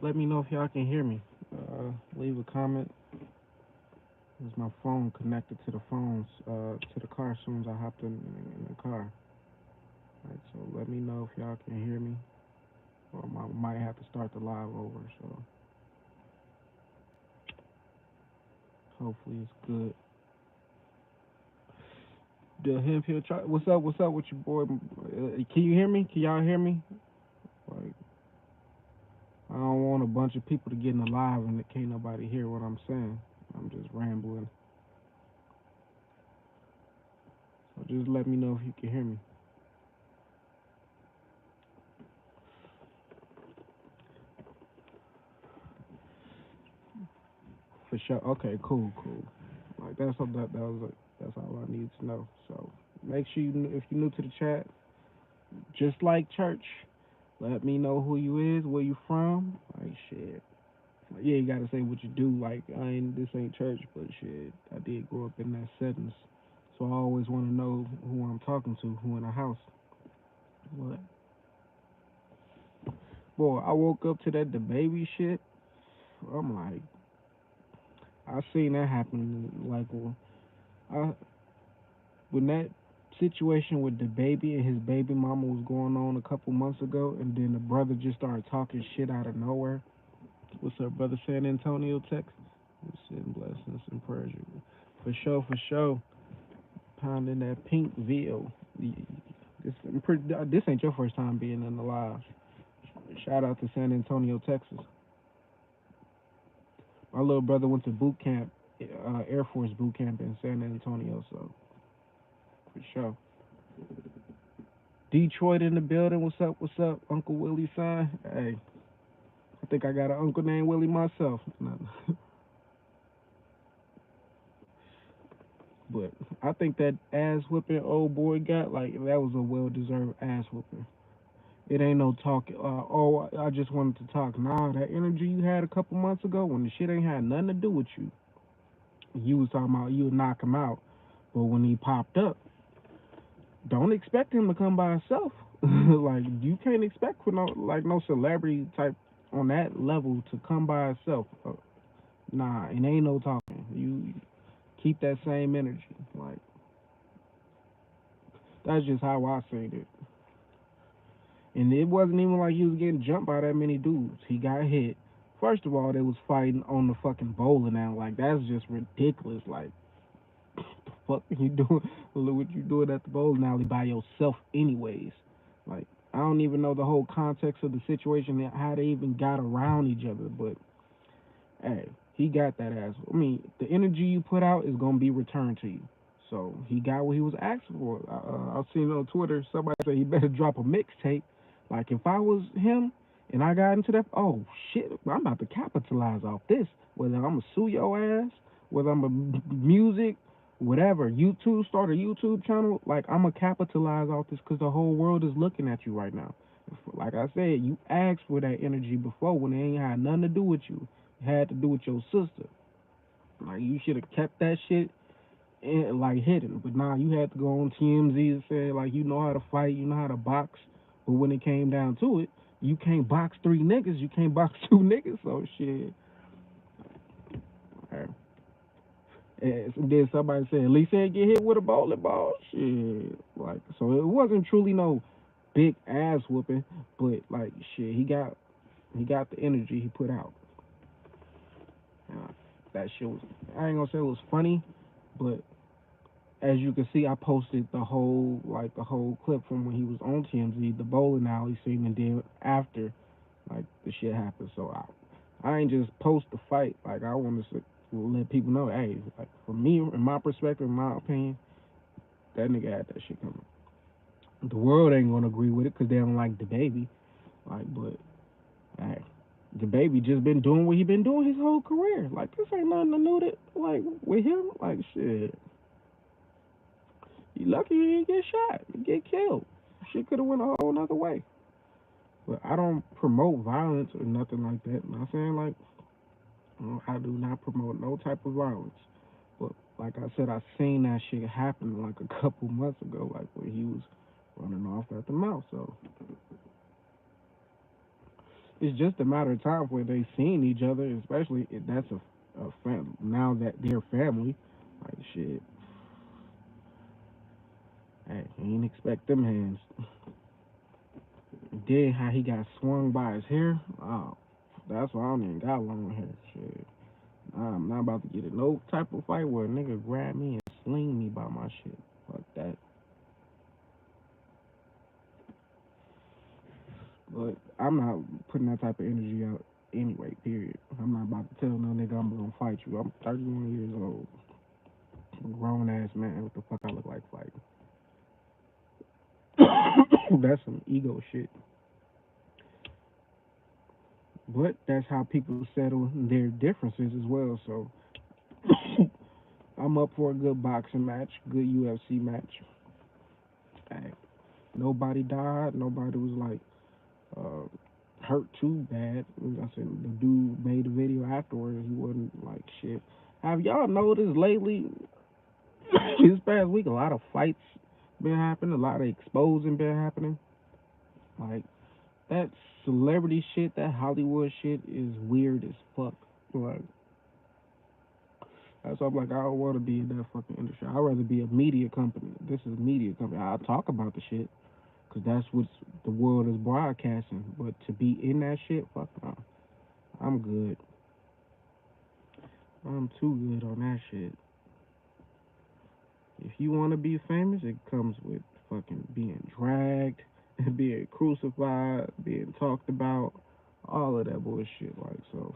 let me know if y'all can hear me. Leave a comment. Is my phone connected to the phones to the car as soon as I hopped in the car. Alright, so let me know if y'all can hear me, or I might have to start the live over. So hopefully it's good. The Hemphill Chart. What's up? What's up with your boy? Can you hear me? Can y'all hear me? Like, I don't want a bunch of people to get in the live and can't nobody hear what I'm saying. I'm just rambling. So just let me know if you can hear me. For sure. Okay, cool, cool. Like that's all I need to know. So make sure if you're new to the chat, just like church, let me know who you is, where you from. Like shit. Yeah, you gotta say what you do. Like I ain't this ain't church, but shit, I did grow up in that settings, so I always want to know who I'm talking to, who in the house. What? Boy, I woke up to that the baby shit. I'm like, I seen that happen. Like, I when that situation with the baby and his baby mama was going on a couple months ago, and then the brother just started talking shit out of nowhere. What's up, brother? San Antonio, Texas. Sending blessings and prayers. For sure, for sure. Pounding that pink veal. This ain't your first time being in the live. Shout out to San Antonio, Texas. My little brother went to boot camp, Air Force boot camp in San Antonio, so for sure. Detroit in the building. What's up? What's up, Uncle Willie son? Hey, I think I got an uncle named Willie myself. But I think that ass whipping old boy got, like, that was a well deserved ass whooping. It ain't no talk. Oh, I just wanted to talk. Nah, that energy you had a couple months ago when the shit ain't had nothing to do with you. You was talking about you would knock him out, but when he popped up, don't expect him to come by himself. Like you can't expect for no celebrity type on that level to come by himself. Nah, it ain't no talking. You keep that same energy. Like that's just how I seen it. And it wasn't even like he was getting jumped by that many dudes. He got hit. First of all, they was fighting on the fucking bowling alley. Like that's just ridiculous. Like the fuck you doing? Look what you doing at the bowling alley by yourself, anyways. Like I don't even know the whole context of the situation and how they even got around each other. But hey, he got that ass. I mean, the energy you put out is gonna be returned to you. So he got what he was asking for. I've seen on Twitter somebody say he better drop a mixtape. Like if I was him and I got into that, oh shit, I'm about to capitalize off this. Whether I'm gonna sue your ass, whether I'm a music, whatever, YouTube start a YouTube channel, like I'm gonna capitalize off this because the whole world is looking at you right now. Like I said, you asked for that energy before when it ain't had nothing to do with you. It had to do with your sister. Like you should have kept that shit like hidden. But nah, you had to go on TMZ and say like you know how to fight, you know how to box. But when it came down to it, you can't box three niggas, you can't box two niggas. So shit. And then somebody said, at least he get hit with a bowling ball. Shit. Like so it wasn't truly no big ass whooping, but like shit, he got the energy he put out. Uh, that shit was I ain't gonna say it was funny, but as you can see, I posted the whole clip from when he was on TMZ, the bowling alley scene, and then after like the shit happened. So I ain't just post the fight. Like I want to let people know, hey, like for me, in my perspective, in my opinion, that nigga had that shit coming. The world ain't gonna agree with it because they don't like the baby. Like, but hey, the baby just been doing what he been doing his whole career. Like this ain't nothing new to like with him. Like shit, he lucky he didn't get shot, he get killed. Shit could have went a whole nother way. But I don't promote violence or nothing like that. I'm not saying like I do not promote no type of violence. But like I said, I seen that shit happen like a couple months ago, like where he was running off at the mouth. So It's just a matter of time where they seeing each other, especially if that's a now that they're family. Like shit, hey, he ain't expect them hands. Then how he got swung by his hair. Oh, that's why I don't even got long hair. Shit, I'm not about to get in no type of fight where a nigga grab me and sling me by my shit. Fuck that. But I'm not putting that type of energy out anyway. Period. I'm not about to tell no nigga I'm gonna fight you. I'm 31 years old, I'm a grown ass man. What the fuck I look like fighting? That's some ego shit. But that's how people settle their differences as well. So I'm up for a good boxing match, good UFC match. Hey, nobody died. Nobody was like uh, hurt too bad. I said the dude made a video afterwards. He wasn't like shit. Have y'all noticed lately, this past week, a lot of fights been happening, a lot of exposing been happening. Like that celebrity shit, that Hollywood shit is weird as fuck. Like that's why I'm like I don't want to be in that fucking industry. I'd rather be a media company. This is a media company. I'll talk about the shit because that's what the world is broadcasting. But to be in that shit, fuck no. I'm good. I'm too good on that shit. If you want to be famous, it comes with fucking being dragged, being crucified, being talked about, all of that bullshit. Like so,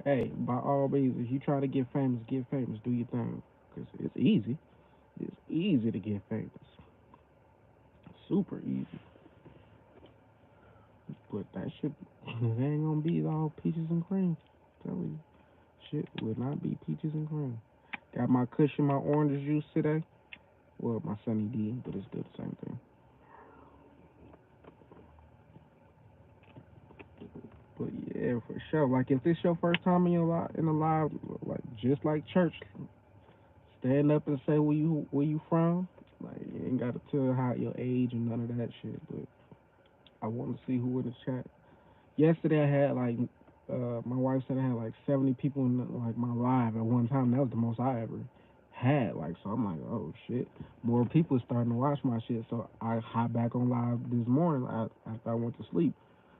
hey, by all means, if you try to get famous, get famous. Do your thing, cause it's easy. It's easy to get famous. Super easy. But that shit, it ain't gonna be all peaches and cream. Tell you, shit will not be peaches and cream. Got my cushion, my orange juice today. Well, my Sunny D, but it's still the same thing. But yeah, for sure. Like if this your first time in your life in a live, like just like church, stand up and say where you from. Like you ain't gotta tell how your age and none of that shit. But I want to see who in the chat. Yesterday I had like my wife said I had like 70 people in like my live at one time. That was the most I ever had. Like so, I'm like, oh shit, more people starting to watch my shit. So I hop back on live this morning after I went to sleep.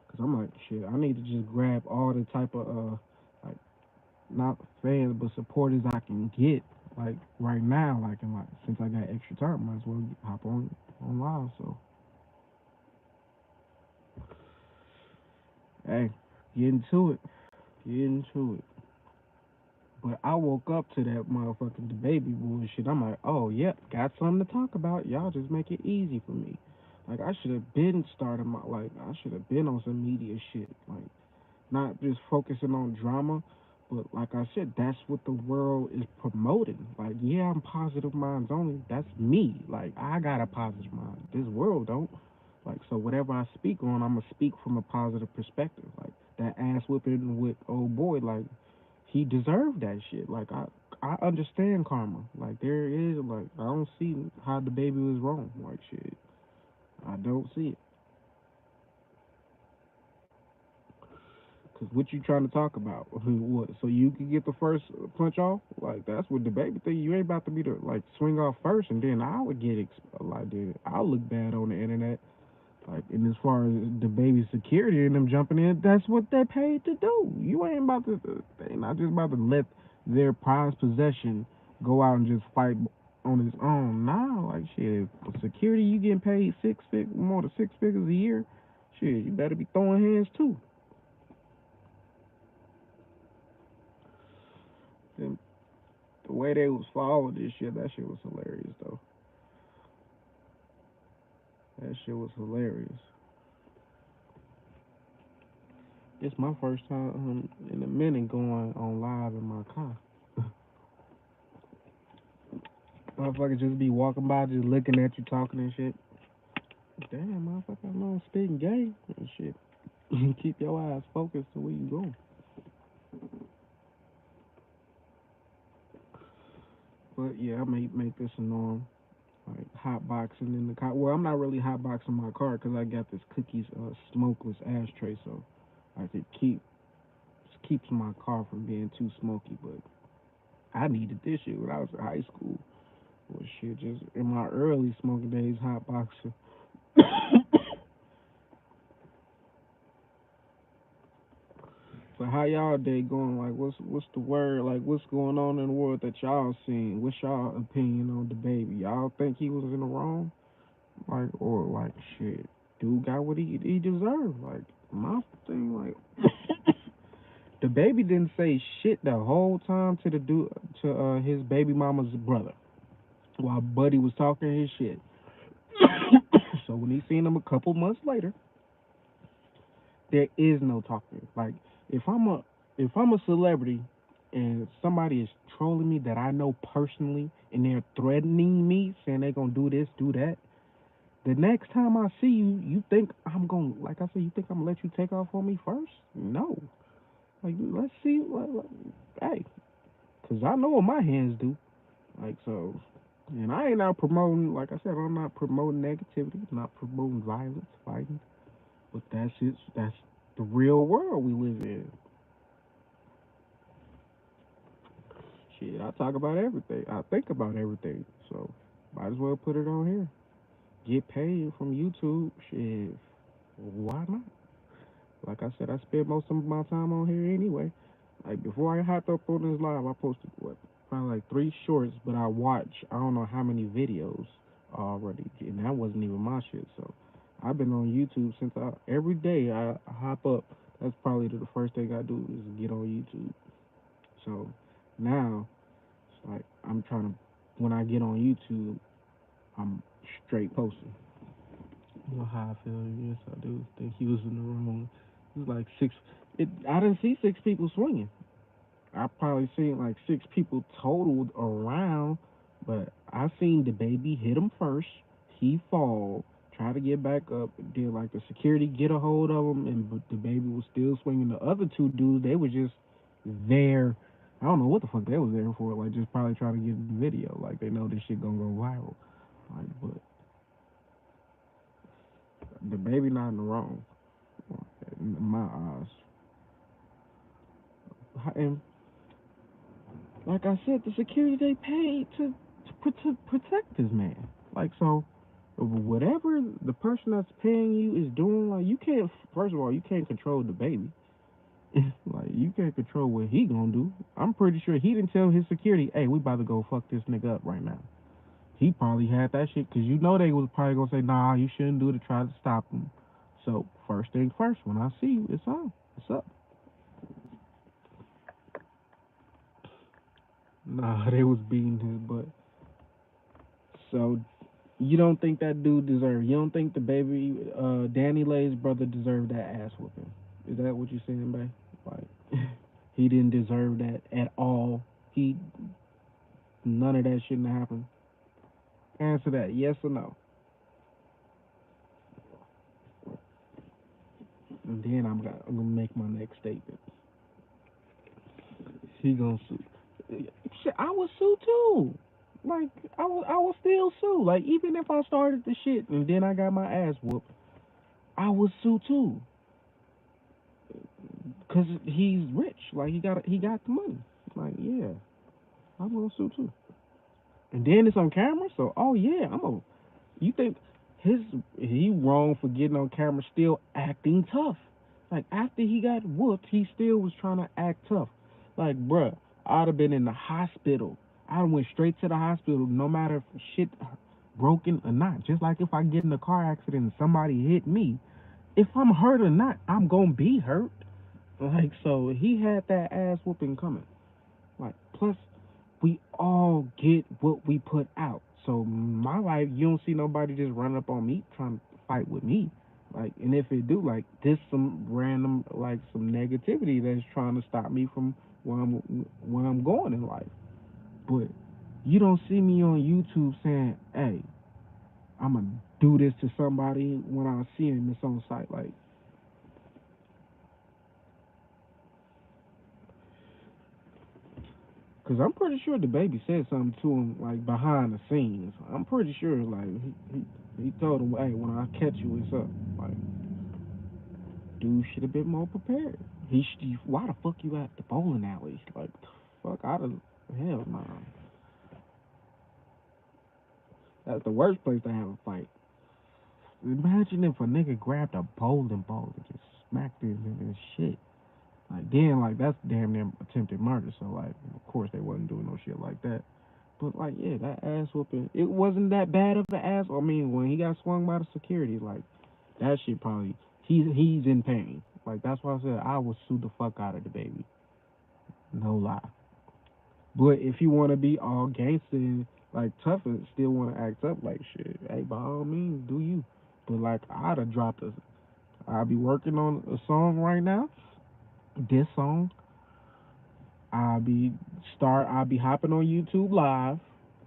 Cause I'm like, shit, I need to just grab all the type of like not fans but supporters I can get like right now. Like and like since I got extra time, might as well hop on live. So hey, get into it, get into it. But I woke up to that motherfucking the baby bullshit. I'm like, oh yep, got something to talk about. Y'all just make it easy for me. Like I should have been starting my like I should have been on some media shit. Like not just focusing on drama, but like I said, that's what the world is promoting. Like, yeah, I'm positive minds only. That's me. Like, I got a positive mind. This world don't. Like, so whatever I speak on, I'm gonna speak from a positive perspective. Like that ass whipping with old boy, like he deserved that shit. Like I understand karma. Like there is like I don't see how the baby was wrong. Like shit, I don't see it. Cause what you trying to talk about? What? So you can get the first punch off? Like that's what the baby thing. You ain't about to be the like swing off first, and then I would get like I'll look bad on the internet. Like, and as far as the baby security and them jumping in, that's what they paid to do. You ain't about to. They not just about to let their prized possession go out and just fight on its own. Nah, like shit. For security, you getting paid more than 6 figures a year. Shit, you better be throwing hands too. And the way they was following this shit, that shit was hilarious though. That shit was hilarious. It's my first time in a minute going on live in my car. Motherfucker just be walking by, just looking at you, talking and shit. Damn, motherfucker, I know I'm spitting game and shit. Keep your eyes focused to where you going. But yeah, I may make this a norm. like hot boxing in the car. Well, I'm not really hot boxing my car because I got this cookies smokeless ashtray, so like it keeps my car from being too smoky. But I needed this shit when I was in high school. Well, shit, just in my early smoking days, hot boxing. So how y'all day going? Like, what's the word? Like, what's going on in the world that y'all seen? What's y'all opinion on the baby? Y'all think he was in the wrong? Like, or like, shit, dude got what he deserved. Like, my thing, like, the baby didn't say shit the whole time to the dude to his baby mama's brother while Buddy was talking his shit. So when he seen him a couple months later, there is no talking. Like, if I'm a if I'm a celebrity and somebody is trolling me that I know personally and they're threatening me, saying they're gonna do this, do that, the next time I see you, you think I'm gonna, like I said, you think I'm gonna let you take off on me first? No. Like, let's see. Hey, cause I know what my hands do. Like, so, and I ain't out promoting. Like I said, I'm not promoting negativity. I'm not promoting violence, fighting. But that's it. That's the real world we live in. Shit, I talk about everything. I think about everything. So, might as well put it on here. Get paid from YouTube. Shit, why not? Like I said, I spend most of my time on here anyway. Like before I hopped up on this live, I posted what probably like 3 shorts, but I watched I don't know how many videos already, and that wasn't even my shit. So I've been on YouTube since every day I hop up. That's probably the first thing I do is get on YouTube. So now it's like I'm trying to when I get on YouTube, I'm straight posting. You know how I feel? Yes, I do think he was in the wrong. It was like six. I didn't see 6 people swinging. I probably seen like 6 people totaled around, but I seen the baby hit him first. He fall, try to get back up. Did like the security get a hold of him, and but the baby was still swinging. The other 2 dudes, they were just there. I don't know what the fuck they was there for. Like just probably trying to get the video. Like they know this shit gonna go viral. Like, but the baby not in the wrong in my eyes. And like I said, the security they paid to protect this man. Like so, whatever the person that's paying you is doing, like you can't. First of all, you can't control the baby. Like you can't control what he gonna do. I'm pretty sure he didn't tell his security, "Hey, we about to go fuck this nigga up right now." He probably had that shit because you know they was probably gonna say, "Nah, you shouldn't do it to try to stop him." So first thing first, when I see you, it's on. What's up? Nah, they was beating his butt. So you don't think that dude deserved? You don't think the baby, Danny Lay's brother, deserved that ass whooping? Is that what you're saying, babe? Like he didn't deserve that at all. He none of that shouldn't have happened. Answer that, yes or no. And then I'm gonna make my next statement. He gonna sue. Shit, I would sue too. Like I would still sue. Like even if I started the shit and then I got my ass whooped, I would sue too. Cause he's rich. Like he got the money. Like yeah, I'm gonna sue too. And then it's on camera, so oh yeah, I'm a. You think his he wrong for getting on camera, still acting tough? Like after he got whooped, he still was trying to act tough. Like bruh, I'd have been in the hospital. I went straight to the hospital, no matter if shit broken or not. Just like if I get in a car accident and somebody hit me, if I'm hurt or not, I'm gonna be hurt. Like so, he had that ass whooping coming. Like plus we all get what we put out. So my life, you don't see nobody just running up on me trying to fight with me. Like, and if it do, like this, some random, like some negativity that's trying to stop me from where I'm going in life. But you don't see me on YouTube saying, "Hey, I'm gonna do this to somebody" when I see him. It's on site. Like, Cause I'm pretty sure the baby said something to him like behind the scenes. I'm pretty sure like he told him, hey, when I catch you, it's up. Like, dude should have been more prepared. Why the fuck you at the bowling alley? Like, the fuck out of hell, nah. That's the worst place to have a fight. Imagine if a nigga grabbed a bowling ball and just smacked it in his shit. Like, then, like, that's damn near attempted murder. So, like, of course they wasn't doing no shit like that. But, like, yeah, that ass whooping, it wasn't that bad of an ass. I mean, when he got swung by the security, like, that shit probably, he's in pain. Like, that's why I said I would sue the fuck out of the baby. No lie. But if you want to be all gangster and, like, tough and still want to act up like shit, hey, by all means, do you. But, like, I'll be working on a song right now. This song, I'll be hopping on YouTube Live.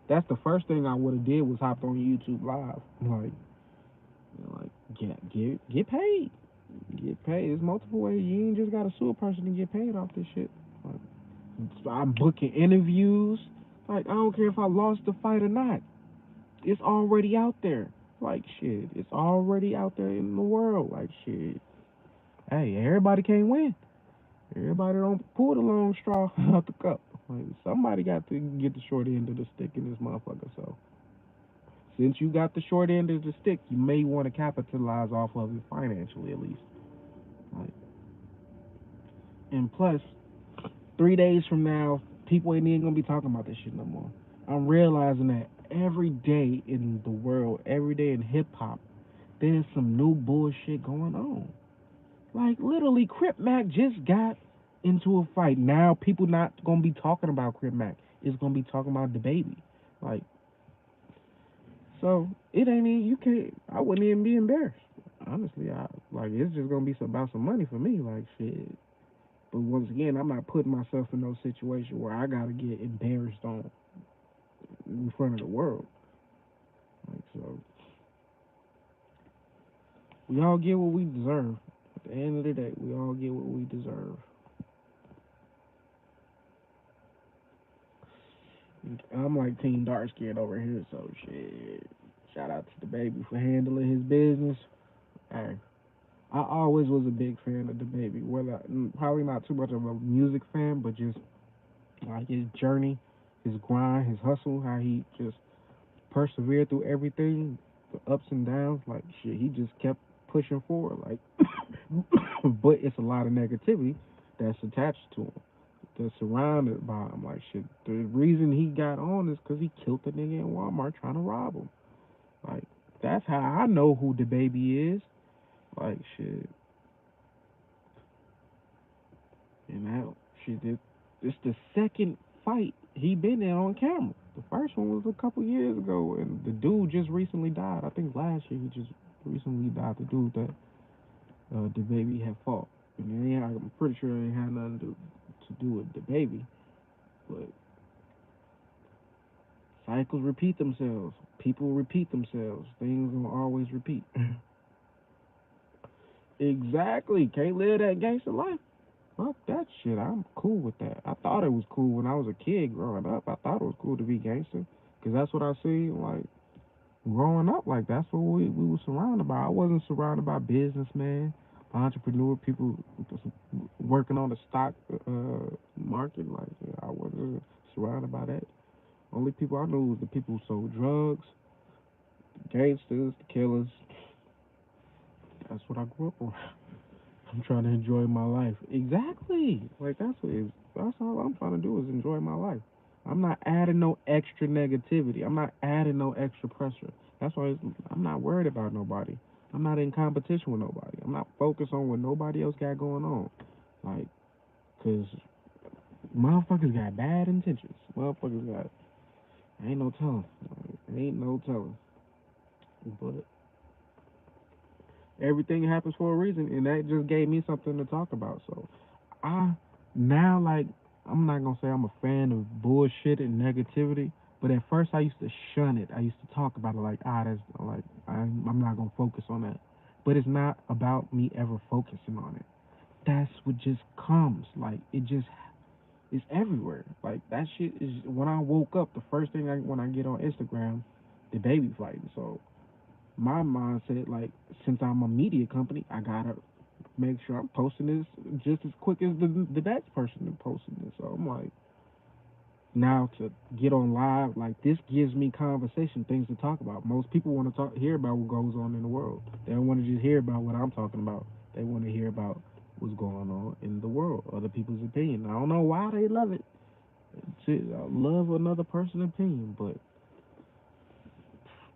That's the first thing I would have did was hop on YouTube Live. Like get paid. Get paid. There's multiple ways. You ain't just gotta sue a person to get paid off this shit. Like, I'm booking interviews. Like, I don't care if I lost the fight or not. It's already out there. Like, shit, it's already out there in the world. Like, shit. Hey, everybody can't win. Everybody don't pull the long straw out the cup. Like, somebody got to get the short end of the stick in this motherfucker. So since you got the short end of the stick, you may want to capitalize off of it financially at least. Like, and plus, 3 days from now, people ain't even gonna be talking about this shit no more. I'm realizing that every day in the world, every day in hip hop, there's some new bullshit going on. Like, literally, Crip Mac just got into a fight. Now people not gonna be talking about Crip Mac. It's gonna be talking about the baby. Like, so it ain't even, you can't. I wouldn't even be embarrassed. Honestly, I like, it's just gonna be about some money for me. Like, shit. But once again, I'm not putting myself in no situation where I gotta get embarrassed on in front of the world. Like, so we all get what we deserve. At the end of the day, we all get what we deserve. I'm like Team Dark Skin over here, so shit. Shout out to the baby for handling his business. Hey, I always was a big fan of the baby. Whether probably not too much of a music fan, but just like his journey, his grind, his hustle, how he just persevered through everything, the ups and downs. Like, shit, he just kept pushing forward. Like, but it's a lot of negativity that's attached to him, that's surrounded by him. Like, shit, the reason he got on is because he killed the nigga in Walmart trying to rob him. Like, that's how I know who the baby is. Like, shit, and that shit, it's the second fight he been in on camera. The first one was a couple years ago, and the dude just recently died. I think last year he just recently died. The dude that the baby had fought, and I'm pretty sure it ain't had nothing to do with the baby. But cycles repeat themselves. People repeat themselves. Things will always repeat. Exactly. Can't live that gangster life. Fuck that shit. I'm cool with that. I thought it was cool when I was a kid growing up. I thought it was cool to be gangster because that's what I see. Like, growing up, like, that's what we were surrounded by. I wasn't surrounded by businessmen, entrepreneur people working on the stock market. Like, I wasn't surrounded by that. Only people I knew was the people who sold drugs, the gangsters, the killers. That's what I grew up on. I'm trying to enjoy my life. Exactly. Like, that's all I'm trying to do is enjoy my life. I'm not adding no extra negativity. I'm not adding no extra pressure. That's why I'm not worried about nobody. I'm not in competition with nobody. I'm not focused on what nobody else got going on. Like, cause motherfuckers got bad intentions. Motherfuckers got, ain't no telling. Like, ain't no telling. But everything happens for a reason, and that just gave me something to talk about. So I now, like, I'm not gonna say I'm a fan of bullshit and negativity, but at first I used to shun it. I used to talk about it like, that's like, I'm not gonna focus on that. But it's not about me ever focusing on it. That's what just comes. Like, it just It's everywhere. Like that shit is when I woke up, the first thing when I get on Instagram, the baby fighting. So my mindset, like, since I'm a media company, I gotta make sure I'm posting this just as quick as the next person is posting this. So I'm like, now to get on live, like this gives me conversation, things to talk about. Most people want to hear about what goes on in the world. They don't want to just hear about what I'm talking about. They want to hear about what's going on in the world, other people's opinion. I don't know why they love it. I love another person's opinion, but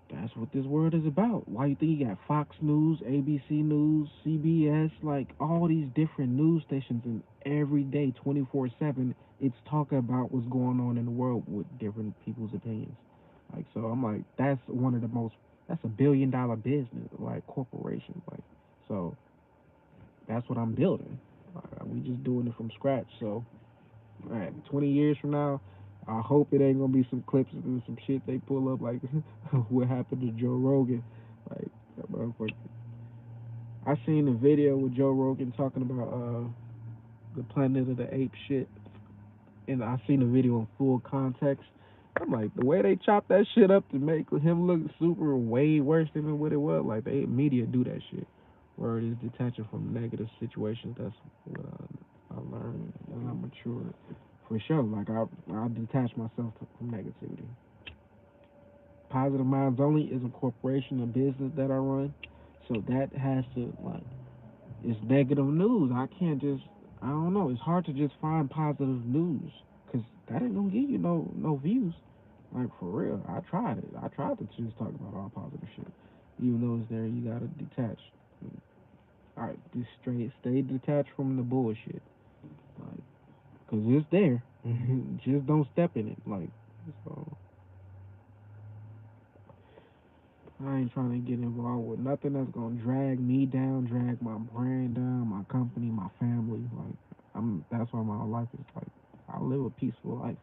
that's what this world is about. Why you think you got Fox News, ABC News, CBS, like all these different news stations, and every day, 24/7, it's talking about what's going on in the world with different people's opinions. Like, so I'm like, that's one of the most, that's $1 billion business, like corporation. Like, so that's what I'm building. We just doing it from scratch. So, all right, 20 years from now, I hope it ain't gonna be some clips and some shit they pull up like what happened to Joe Rogan. Like that motherfucker. I seen a video with Joe Rogan talking about the Planet of the Apes shit, and I seen the video in full context. I'm like, the way they chopped that shit up to make him look super way worse than what it was. Like the media do that shit, where it is detaching from negative situations. That's what I learned as I matured. For sure, like I detach myself from negativity. Positive Minds Only is a corporation, a business that I run, so that has to like it's negative news. I can't just I don't know. It's hard to just find positive news because that ain't gonna give you no views. Like for real, I tried it. I tried to just talk about all positive shit. Even though it's there, you gotta detach. All right, just stay detached from the bullshit. Like, cause it's there. Just don't step in it. Like, so I ain't trying to get involved with nothing that's gonna drag me down, drag my brand down, my company, my family. Like, that's why my life is like, I live a peaceful life.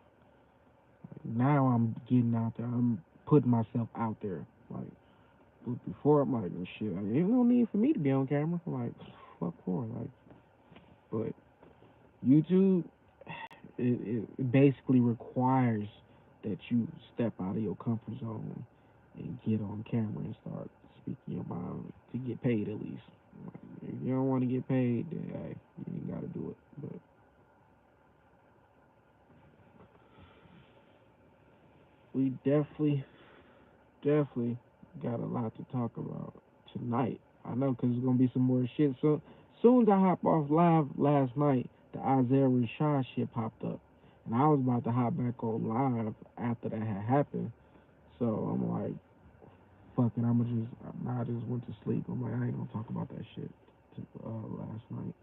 Like, now I'm getting out there. I'm putting myself out there. Like, but before I'm like, shit, like, ain't no need for me to be on camera. Like, fuck for like, but YouTube, it basically requires that you step out of your comfort zone and get on camera and start speaking your mind to get paid at least. If you don't want to get paid, then hey, you ain't got to do it. But we definitely got a lot to talk about tonight. I know because there's gonna be some more shit. So soon as I hop off live last night, the Isaiah Rashad shit popped up, and I was about to hop back on live after that had happened. So I'm like, fuck it, I just went to sleep. I'm like, I ain't gonna talk about that shit last night.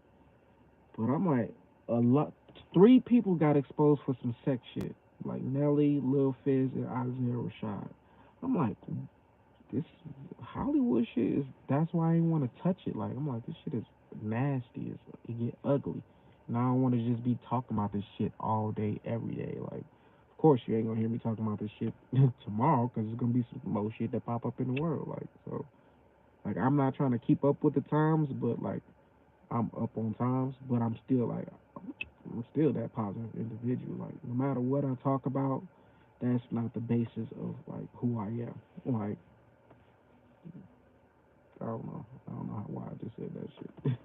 But I'm like, a lot, three people got exposed for some sex shit, like Nelly, Lil Fizz, and Isaiah Rashad. I'm like, this Hollywood shit is. That's why I didn't want to touch it. Like, I'm like, this shit is nasty. It get ugly, and I don't want to just be talking about this shit all day, every day. Like, of course, you ain't gonna hear me talking about this shit tomorrow because there's gonna be some more shit that pop up in the world. Like, so, like, I'm not trying to keep up with the times, but like, I'm up on times, but I'm still that positive individual. Like, no matter what I talk about, that's not the basis of like who I am. Like, I don't know. I don't know why I just said that shit.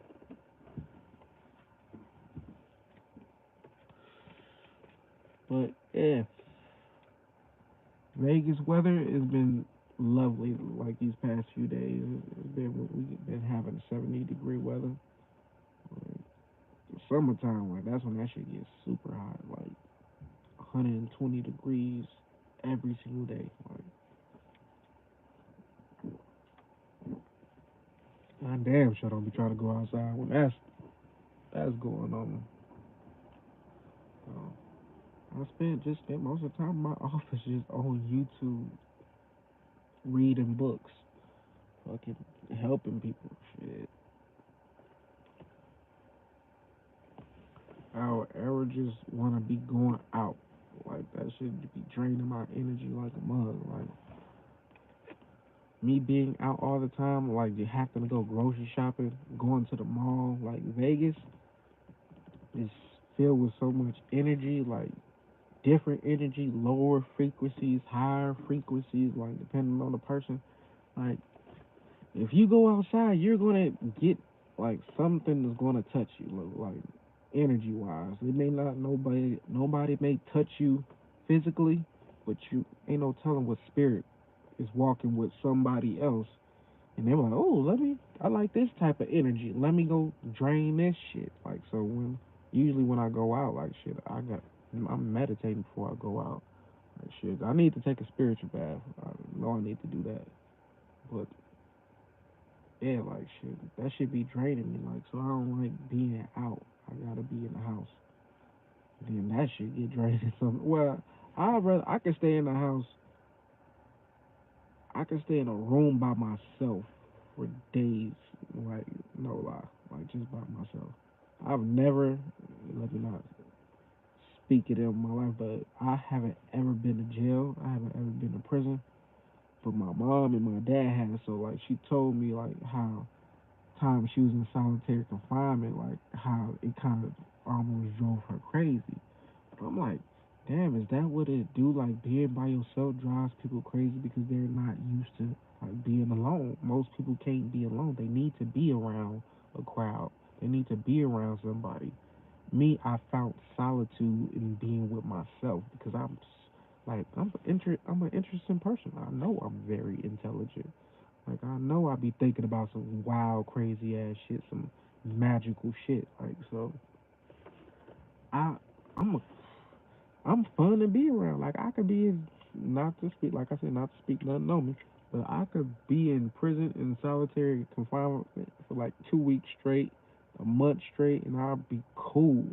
But yeah, Vegas weather has been lovely. Like these past few days, we've been having 70-degree weather. Like, summertime, like that's when that shit gets super hot. Like 120 degrees every single day. Like, I damn sure don't be trying to go outside when that's going on. I spent most of the time in my office just on YouTube reading books, fucking helping people. Shit, I would ever just want to be going out like that. Should be draining my energy like a mug. Like me being out all the time, like you having to go grocery shopping, going to the mall, like Vegas is. filled with so much energy, like different energy, lower frequencies, higher frequencies, like depending on the person. Like if you go outside, you're gonna get like something is gonna touch you, like energy wise. It may not nobody may touch you physically, but you ain't no telling what spirit is walking with somebody else, and they're like, oh, I like this type of energy. Let me go drain this shit. Like so usually when I go out, like shit, I'm meditating before I go out. Like shit, I need to take a spiritual bath. I know I need to do that, but yeah, like shit, that should be draining me. Like, so I don't like being out. I gotta be in the house. Then that should get draining. Well, I can stay in the house. I can stay in a room by myself for days. Like, no lie, like just by myself. I've never, let me not speak it in my life, but I haven't ever been to jail. I haven't ever been to prison. But my mom and my dad had. So like, she told me like how time she was in solitary confinement, like how it kind of almost drove her crazy. But I'm like, damn, is that what it do? Like being by yourself drives people crazy because they're not used to like being alone. Most people can't be alone. They need to be around a crowd. They need to be around somebody. Me, I found solitude in being with myself because I'm an interesting person. I know I'm very intelligent. Like I know I be thinking about some wild, crazy ass shit, some magical shit. Like so, I I'm a, I'm fun to be around. Like I could be in, not to speak, like I said, not to speak nothing on me, but I could be in prison in solitary confinement for like 2 weeks straight, a month straight, and I'll be cool.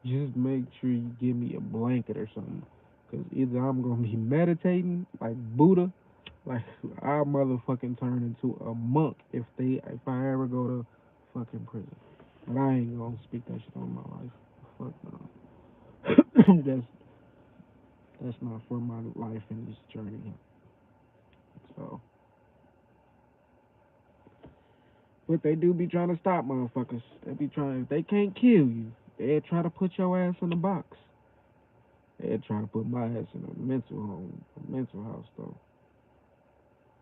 Just make sure you give me a blanket or something, cause either I'm gonna be meditating like Buddha, like I'll motherfucking turn into a monk if I ever go to fucking prison. But I ain't gonna speak that shit on my life. Fuck no. That's not for my life in this journey. So, but they do be trying to stop motherfuckers. They be trying. If they can't kill you, they try to put your ass in a box. They try to put my ass in a mental home, a mental house though.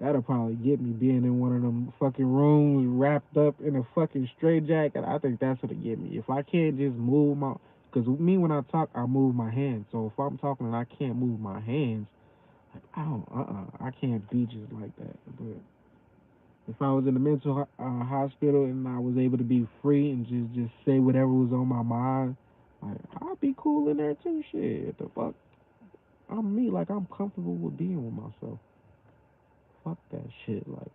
That'll probably get me being in one of them fucking rooms wrapped up in a fucking straitjacket. I think that's what'll get me. If I can't just move my, because me when I talk, I move my hands. So if I'm talking and I can't move my hands, like, I don't, I can't be just like that. But if I was in a mental hospital and I was able to be free and just say whatever was on my mind, like I'd be cool in there too. Shit, the fuck, I'm me. Like I'm comfortable with being with myself. Fuck that shit. Like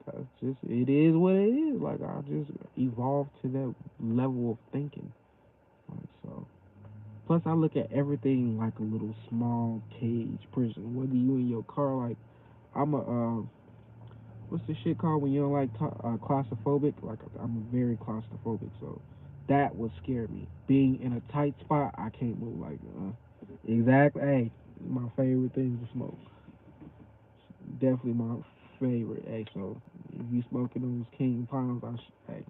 that's just it is what it is. Like I just evolved to that level of thinking. Like so. Plus, I look at everything like a little small cage prison. Whether you in your car, like I'm a what's the shit called when you don't like claustrophobic? Like I'm very claustrophobic, so that would scare me. Being in a tight spot, I can't move. Like exactly. Hey, my favorite thing to smoke. Definitely my favorite. Hey, so if you smoking those King Palms, hey,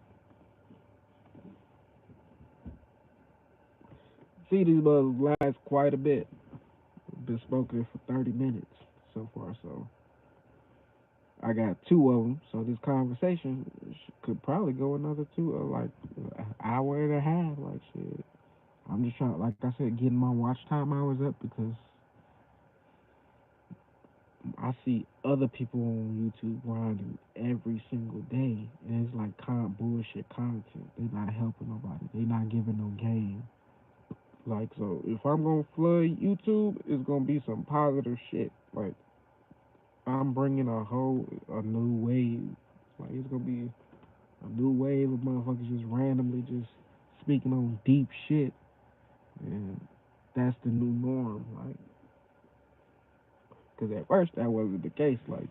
see these bugs last quite a bit. Been smoking for 30 minutes so far, so I got two of them. So this conversation could probably go another two, like an hour and a half. Like shit, I'm just trying, like I said, getting my watch time hours up because I see other people on YouTube grinding every single day, and it's like bullshit content. They're not helping nobody. They're not giving no game. Like so, if I'm gonna flood YouTube, it's gonna be some positive shit. Like I'm bringing a new wave. Like it's gonna be a new wave of motherfuckers just randomly just speaking on deep shit, and that's the new norm. Like, cause at first that wasn't the case. Like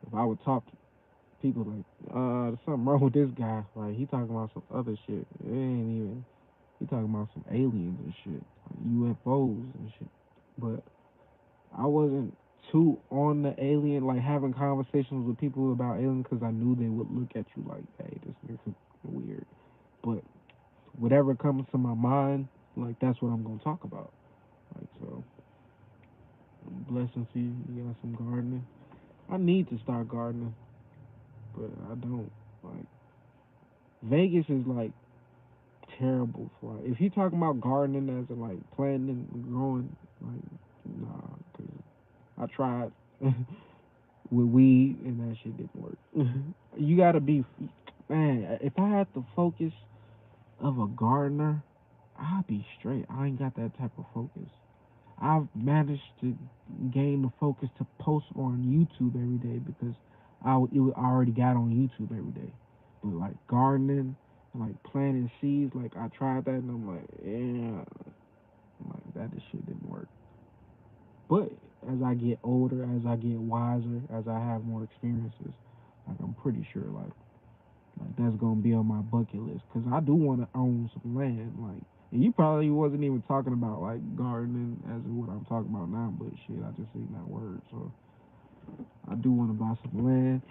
if I would talk to people like, there's something wrong with this guy. Like he talking about some other shit. It ain't even. He talking about some aliens and shit, like UFOs and shit. But I wasn't too on the alien, like having conversations with people about aliens, because I knew they would look at you like, hey, this nigga weird. But whatever comes to my mind, like that's what I'm gonna talk about. Like so, blessings to you. You got some gardening. I need to start gardening, but I don't. Like Vegas is like terrible for if you talking about gardening as in like planting and growing. Like nah, cause I tried with weed and that shit didn't work. You gotta be man. If I had the focus of a gardener, I'd be straight. I ain't got that type of focus. I've managed to gain the focus to post on YouTube every day because I already got on YouTube every day. But like gardening, like planting seeds, like I tried that and I'm like, yeah, like that this shit didn't work. But as I get older, as I get wiser, as I have more experiences, like I'm pretty sure like that's gonna be on my bucket list because I do want to own some land. Like, and you probably wasn't even talking about like gardening as what I'm talking about now, but shit, I just seen that word, so I do want to buy some land,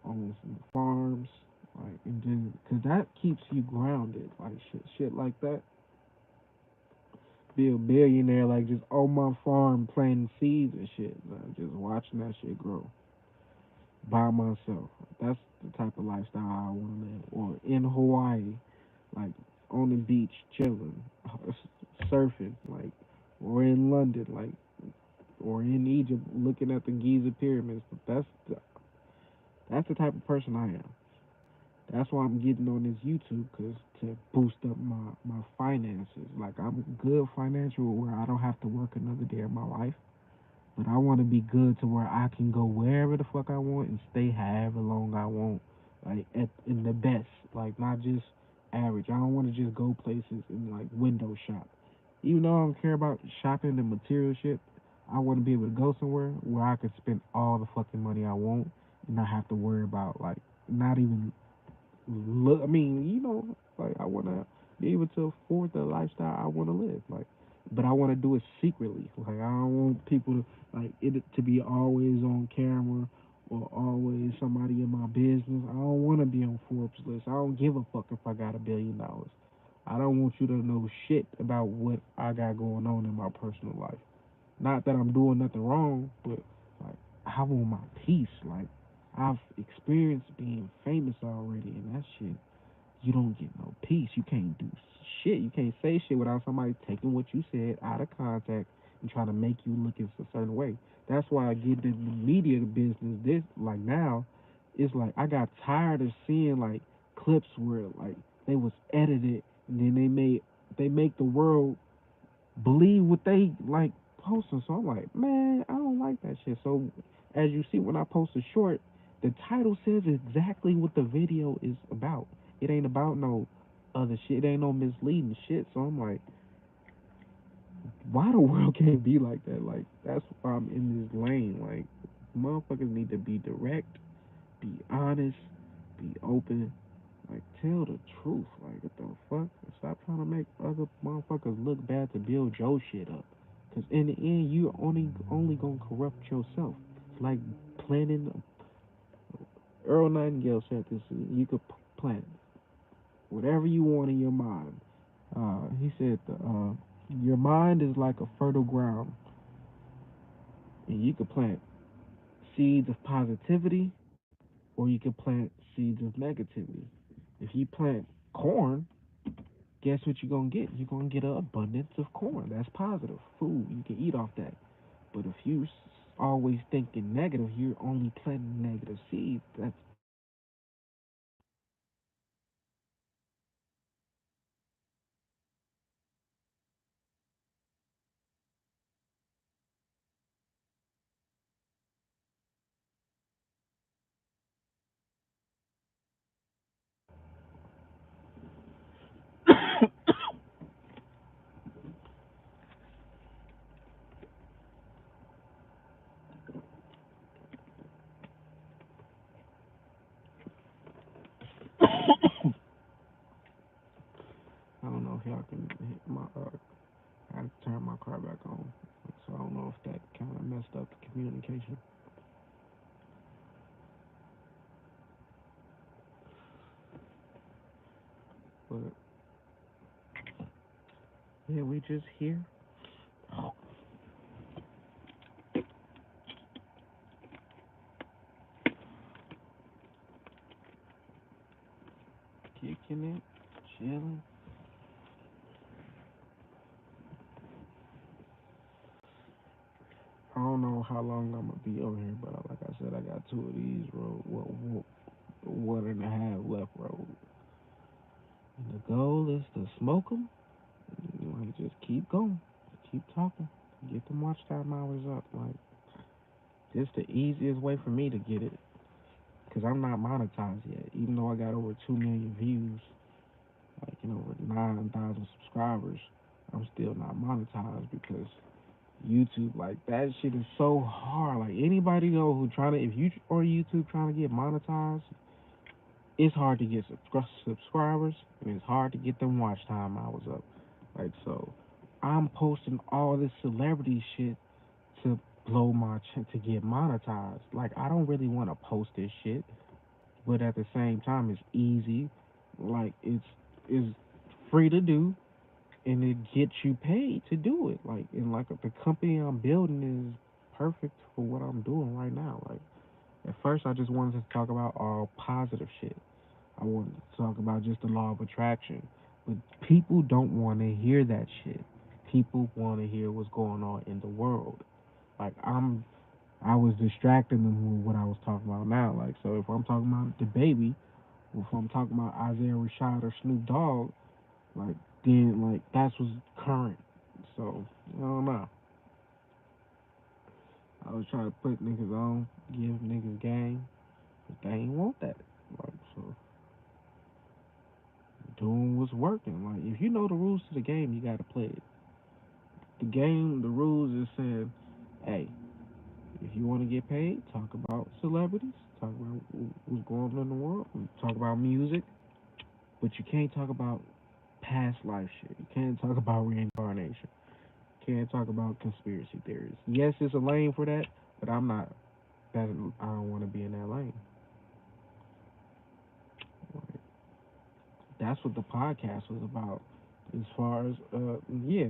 own some farms, like, and then because that keeps you grounded, like shit like that. Be a billionaire, like just on my farm planting seeds and shit, like, just watching that shit grow by myself. That's the type of lifestyle I want to live. Or in Hawaii, like on the beach chilling, surfing, like, or in London, like, or in Egypt looking at the Giza pyramids. That's the type of person I am. That's why I'm getting on this YouTube, cause to boost up my finances. Like I'm good financial where I don't have to work another day of my life, but I want to be good to where I can go wherever the fuck I want and stay however long I want, like in the best, like not just average. I don't want to just go places and like window shop. Even though I don't care about shopping and material shit, I want to be able to go somewhere where I can spend all the fucking money I want and not have to worry about like not even look. I mean, like I want to be able to afford the lifestyle I want to live. Like, but I want to do it secretly. Like, I don't want people to like it to be always on camera or always somebody in my business. I don't want to be on Forbes list. I don't give a fuck if I got $1 billion. I don't want you to know shit about what I got going on in my personal life. Not that I'm doing nothing wrong, but like I want my peace. Like I've experienced being famous already, and that shit, you don't get no peace. You can't do shit. You can't say shit without somebody taking what you said out of context and trying to make you look a certain way. That's why I get in the media business. This like now, it's like I got tired of seeing like clips where like they was edited and then they make the world believe what they like posting. So I'm like, man, I don't like that shit. So as you see when I post a short, the title says exactly what the video is about. It ain't about no other shit. It ain't no misleading shit. So I'm like, why the world can't be like that? Like that's why I'm in this lane. Like motherfuckers need to be direct, be honest, be open. Like tell the truth. Like what the fuck? Stop trying to make other motherfuckers look bad to build your shit up. Cause in the end, you only gonna corrupt yourself. It's like planning. Earl Nightingale said this. You could plant whatever you want in your mind. He said your mind is like a fertile ground, and you could plant seeds of positivity, or you could plant seeds of negativity. If you plant corn, guess what you're gonna get? You're gonna get an abundance of corn. That's positive food. You can eat off that. But if you always thinking negative, you're only planting negative seeds. That's I don't know if y'all can hit my. I had to turn my car back on, so I don't know if that kind of messed up the communication. But yeah, we just here kicking it, chilling. I don't know how long I'm gonna be over here, but like I said, I got two of these road, one and a half left road. And the goal is to smoke them, like just keep going, keep talking, get them watch time hours up. Like this the easiest way for me to get it, cause I'm not monetized yet. Even though I got over 2 million views, like over 9,000 subscribers, I'm still not monetized because YouTube, like that shit is so hard. Like anybody know who trying to, if you or YouTube trying to get monetized, it's hard to get subscribers and it's hard to get them watch time hours up. Like so, I'm posting all this celebrity shit to blow my to get monetized. Like I don't really want to post this shit, but at the same time, it's easy. Like it's free to do and it gets you paid to do it. Like and like the company I'm building is perfect for what I'm doing right now. Like at first I just wanted to talk about all positive shit. I wanted to talk about just the law of attraction. But people don't want to hear that shit. People want to hear what's going on in the world. Like I was distracting them with what I was talking about now. Like so if I'm talking about the baby, or if I'm talking about Isaiah Rashad or Snoop Dogg, like then like that's what's current. So I don't know. I was trying to put niggas on, give niggas game, but they ain't want that. Like so, doing what's working. Like if you know the rules to the game, you gotta play it. The game, the rules is saying, hey, if you want to get paid, talk about celebrities, talk about what's going on in the world, talk about music, but you can't talk about past life shit. You can't talk about reincarnation. Can't talk about conspiracy theories. Yes, it's a lane for that, but I'm not. That I don't want to be in that lane. Like, that's what the podcast was about. As far as yeah,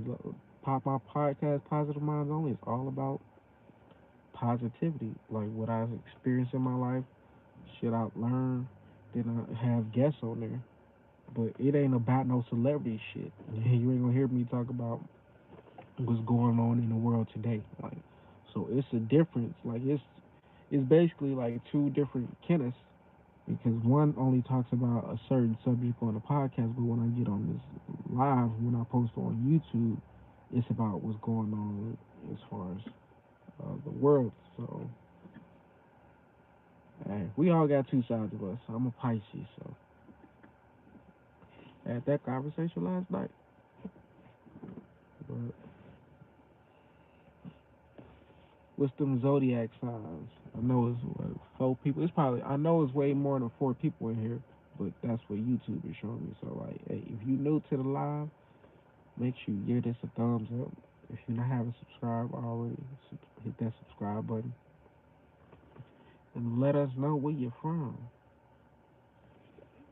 pop my podcast, Positive Minds Only. It's all about positivity, like what I've experienced in my life, shit I've learned. Then I have guests on there, but it ain't about no celebrity shit. You ain't gonna hear me talk about what's going on in the world today. Like, so it's a difference. Like it's basically like two different Kenneths because one only talks about a certain subject on the podcast, but when I get on this live, when I post on YouTube, it's about what's going on as far as the world. So hey, we all got two sides of us. I'm a Pisces, so I had that conversation last night. But what's them zodiac signs? I know it's what, 4 people. It's probably I know it's way more than 4 people in here, but that's what YouTube is showing me. So like, hey, if you new to the live, make sure you give this a thumbs up. If you not haven't subscribed already, hit that subscribe button and let us know where you're from.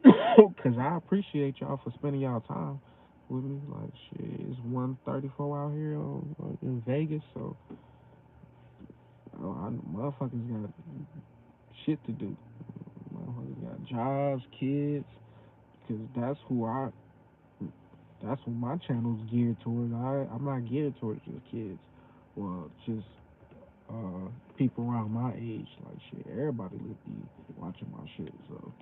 Cause I appreciate y'all for spending y'all time with me. Like shit, it's 1:34 out here in Vegas, so motherfuckers got shit to do. Motherfuckers got jobs, kids, cause that's who my channel's geared towards. I'm not geared towards just kids, well, just people around my age. Like shit, everybody would be watching my shit. So,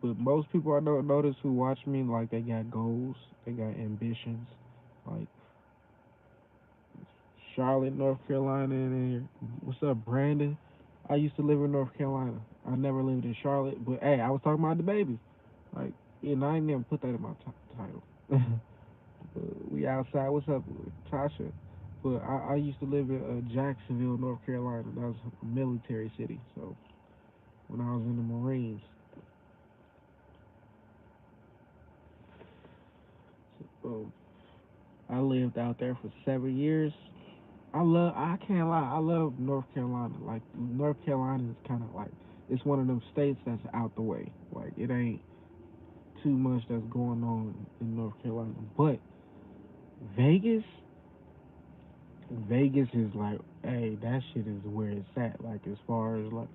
but most people I don't notice who watch me, like they got goals, they got ambitions. Like Charlotte, North Carolina, in here. What's up, Brandon? I used to live in North Carolina. I never lived in Charlotte, but hey, I was talking about the baby. Like, and I ain't never put that in my title. But we outside. What's up, Tasha? But I used to live in Jacksonville, North Carolina. That was a military city. So when I was in the Marines, so I lived out there for 7 years. I can't lie, I love North Carolina. Like North Carolina is kind of like It's one of them states that's out the way. Like it ain't too much that's going on in North Carolina. But Vegas, Vegas is like, hey, that shit is where it's at. Like as far as like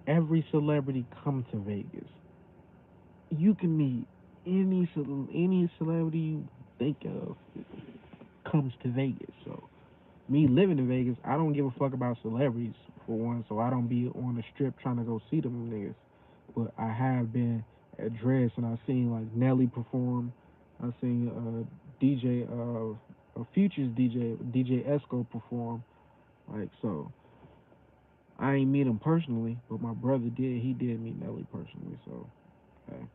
every celebrity come to Vegas. You can meet any celebrity you think of comes to Vegas. So me living in Vegas, I don't give a fuck about celebrities for one. So I don't be on the strip trying to go see them niggas. But I have been at Dress and I've seen like Nelly perform. I've seen DJ Futures DJ Esco perform. Like so, I ain't meet him personally, but my brother did. He did meet Nelly personally. So, hey.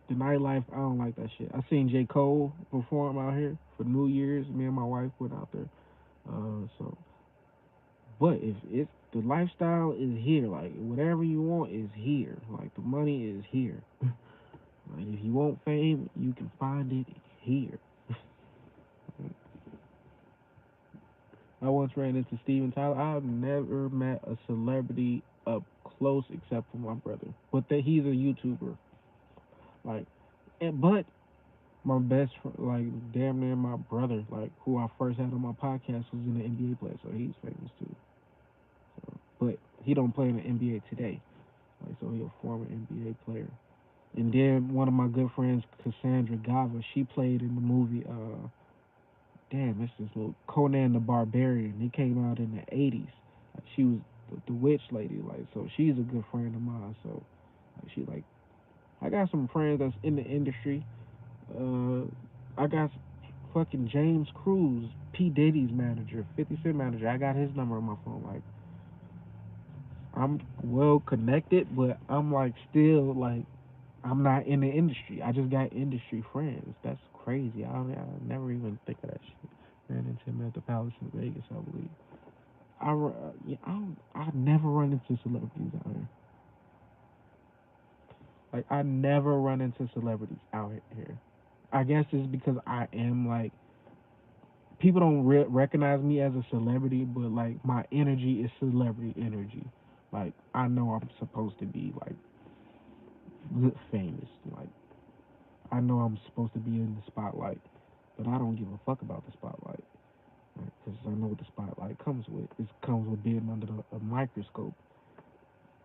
The nightlife, I don't like that shit. I seen J. Cole perform out here for New Year's. Me and my wife went out there. So, but if it's the lifestyle is here, like whatever you want is here. Like the money is here. Like if you want fame, you can find it here. I once ran into Steven Tyler. I've never met a celebrity up close except for my brother, but that he's a YouTuber. Like, but my best friend, like damn near my brother, like who I first had on my podcast was in the NBA player, so he's famous too. So, but he don't play in the NBA today, like so he's a former NBA player. And then one of my good friends, Cassandra Gava, she played in the movie. Damn, it's this little Conan the Barbarian. It came out in the '80s. Like, she was the witch lady, like so. She's a good friend of mine. So like, she like I got some friends that's in the industry. Uh, I got fucking James Cruz, P Diddy's manager, 50 Cent manager. I got his number on my phone. Like I'm well connected, but I'm like still like I'm not in the industry. I just got industry friends. That's crazy. I never even think of that shit. Ran into him at the Palace in Vegas, I believe. Yeah, I never run into celebrities out here. Like I never run into celebrities out here. I guess it's because I am like people don't recognize me as a celebrity, but like my energy is celebrity energy. Like I know I'm supposed to be like famous. Like I know I'm supposed to be in the spotlight, but I don't give a fuck about the spotlight because I know what the spotlight comes with. It comes with being under a microscope.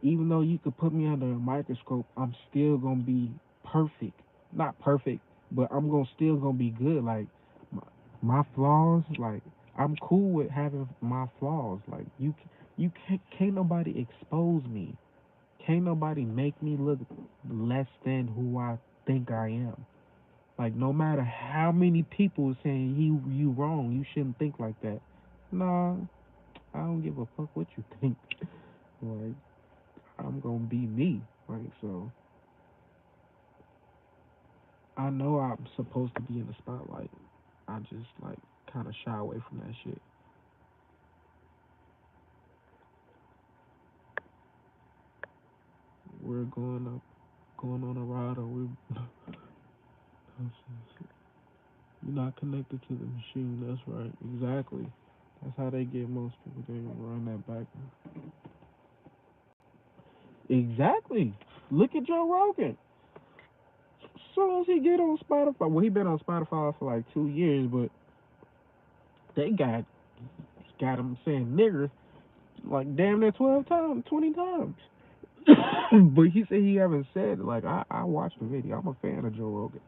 Even though you could put me under a microscope, I'm still gonna be perfect. Not perfect, but I'm gonna still gonna be good. Like my, my flaws, like I'm cool with having my flaws. Like you can't nobody expose me. Can't nobody make me look less than who I think I am. Like no matter how many people saying you wrong, you shouldn't think like that. Nah, I don't give a fuck what you think. Like I'm gonna be me. Like so, I know I'm supposed to be in the spotlight. I just like kind of shy away from that shit. We're going on a ride, or we you're not connected to the machine. That's right, exactly. That's how they get most people. They run that back. Exactly. Look at Joe Rogan. As soon as he get on Spotify, well, he been on Spotify for like 2 years, but they got him saying nigger like damn near 12 times, 20 times. But he said he haven't said it. Like I watched the video. I'm a fan of Joe Rogan.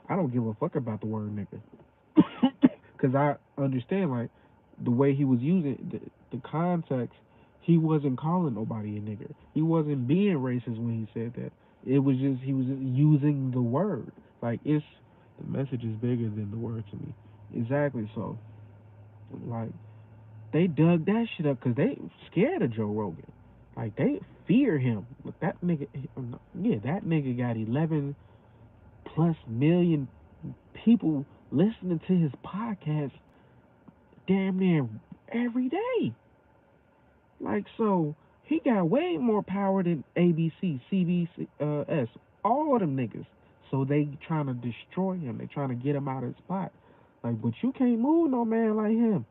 I don't give a fuck about the word nigga, cause I understand like the way he was using the context. He wasn't calling nobody a nigger. He wasn't being racist when he said that. It was just he was using the word. Like it's the message is bigger than the word to me. Exactly. So like they dug that shit up because they scared of Joe Rogan. Like they fear him. But that nigga, yeah, that nigga got 11 plus million people listening to his podcast damn near every day. Like so, he got way more power than ABC, CBS, all of them niggas. So they trying to destroy him. They trying to get him out of his spot. Like, but you can't move no man like him.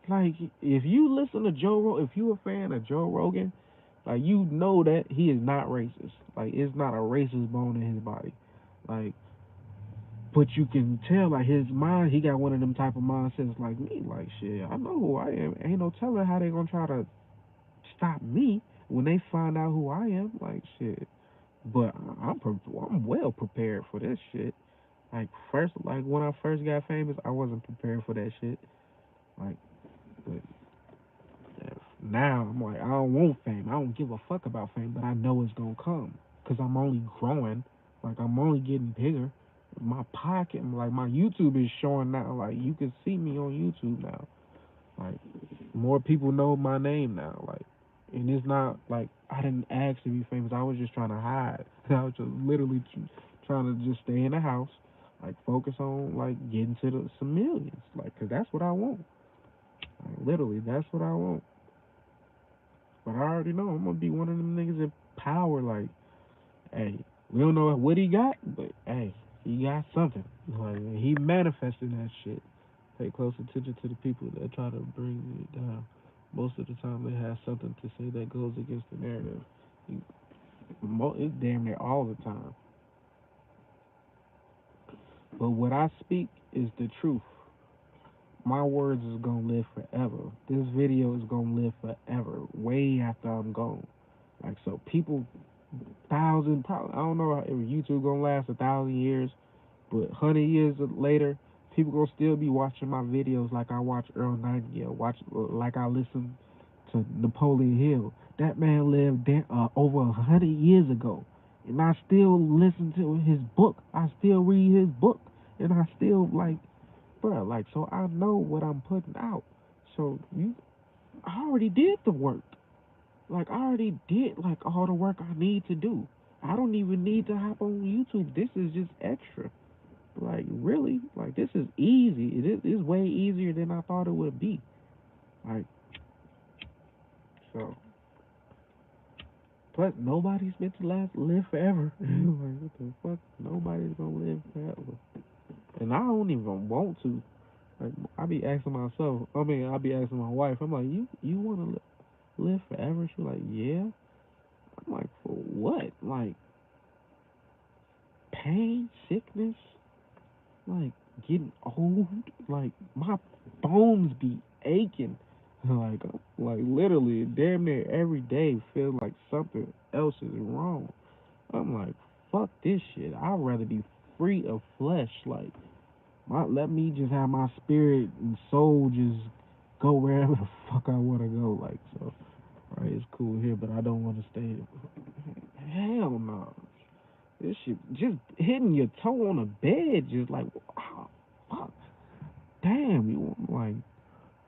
Like, if you listen to if you a fan of Joe Rogan, Like, you know that he is not racist. Like, it's not a racist bone in his body. Like, but you can tell, like, his mind, he got one of them type of mindsets like me. Like, shit, I know who I am. Ain't no telling how they gonna try to stop me when they find out who I am. Like, shit. But I'm well prepared for this shit. Like, first, like, when I first got famous, I wasn't prepared for that shit. Like, but now I'm like, I don't want fame. I don't give a fuck about fame, but I know it's gonna come because I'm only growing. Like, I'm only getting bigger. My pocket, like, my YouTube is showing now. Like, you can see me on YouTube now. Like, more people know my name now. Like, and it's not like I didn't ask to be famous. I was just trying to hide. I was just literally trying to just stay in the house, like, focus on, like, getting to some millions. Like, cause that's what I want. Like, literally, that's what I want. But I already know I'm gonna be one of them niggas in power. Like, hey, we don't know what he got, but hey, he got something. Like, he manifesting that shit. Pay close attention to the people that try to bring it down. Most of the time, they have something to say that goes against the narrative. It's damn near all the time. But what I speak is the truth. My words is gonna live forever. This video is gonna live forever, way after I'm gone. Like, so people, probably, I don't know if YouTube gonna last 1,000 years, but 100 years later, people gonna still be watching my videos like I watch Earl Nightingale, like I listen to Napoleon Hill. That man lived over 100 years ago, and I still listen to his book. I still read his book, and I still, like, bro, like, so I know what I'm putting out. So I already did the work. Like, I already did, like, all the work I need to do. I don't even need to hop on YouTube. This is just extra. Like, really, like, this is easy. It's way easier than I thought it would be. Like, so, plus nobody's meant to live forever. Like, what the fuck? Nobody's gonna live forever, and I don't even want to. Like, I be asking myself. I mean, I be asking my wife. I'm like, you want to live forever? She's like, yeah. I'm like, for what? Like, pain, sickness, like, getting old. Like, my bones be aching. Like literally, damn near every day feel like something else is wrong. I'm like, fuck this shit. I'd rather be free of flesh. Like, let me just have my spirit and soul just go wherever the fuck I want to go. Like, so, right, it's cool here, but I don't want to stay. Hell no. This shit, just hitting your toe on a bed, just like, oh, fuck. Damn, you like,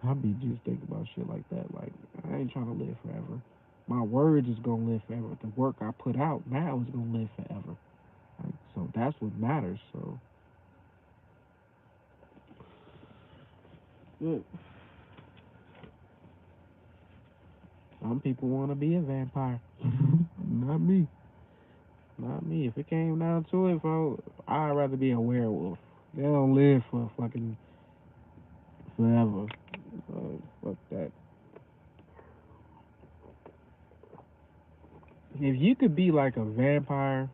I be just thinking about shit like that. Like, I ain't trying to live forever. My words is gonna live forever. The work I put out now is gonna live forever. Like, so that's what matters. So, yeah. Some people want to be a vampire. Not me. Not me. If it came down to it, I'd rather be a werewolf. They don't live for fucking forever. Fuck that. If you could be like a vampire,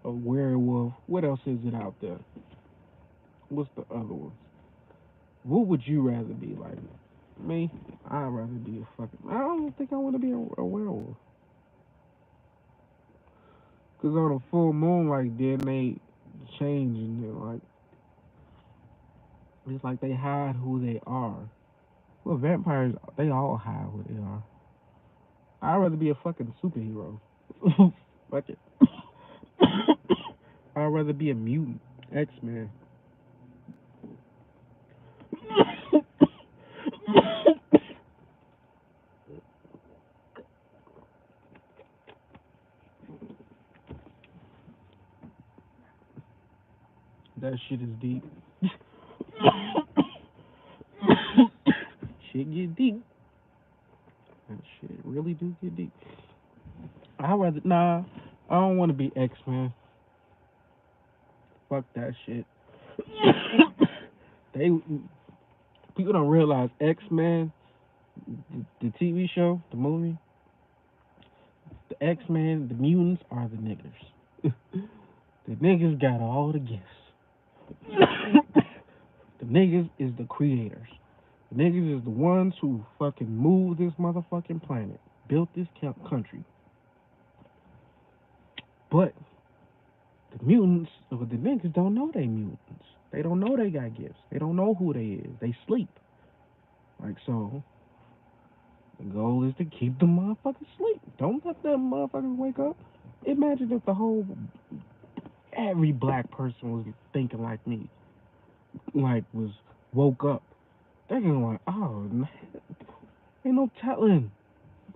a werewolf, what else is it out there? What's the other ones? What would you rather be like? Me? I'd rather be a fucking. I don't think I want to be a werewolf. Cause on a full moon, like, then they change and they're like, it's like they hide who they are. Well, vampires, they all hide who they are. I'd rather be a fucking superhero. Fuck it. I'd rather be a mutant. X-Men. That shit is deep. Shit get deep. That shit really do get deep. I don't want to be X-Men. Fuck that shit. they People don't realize X-Men, the TV show, the movie, The X-Men, the mutants are the niggers. The niggas got all the gifts. The niggas is the creators. The niggas is the ones who fucking moved this motherfucking planet, built this country. But the mutants, or the niggas don't know they mutants. They don't know they got gifts. They don't know who they is. They sleep. Like so, the goal is to keep the motherfuckers sleep. Don't let them motherfuckers wake up. Imagine if every black person was thinking like me, like was woke up. They're gonna like, oh, ain't no telling.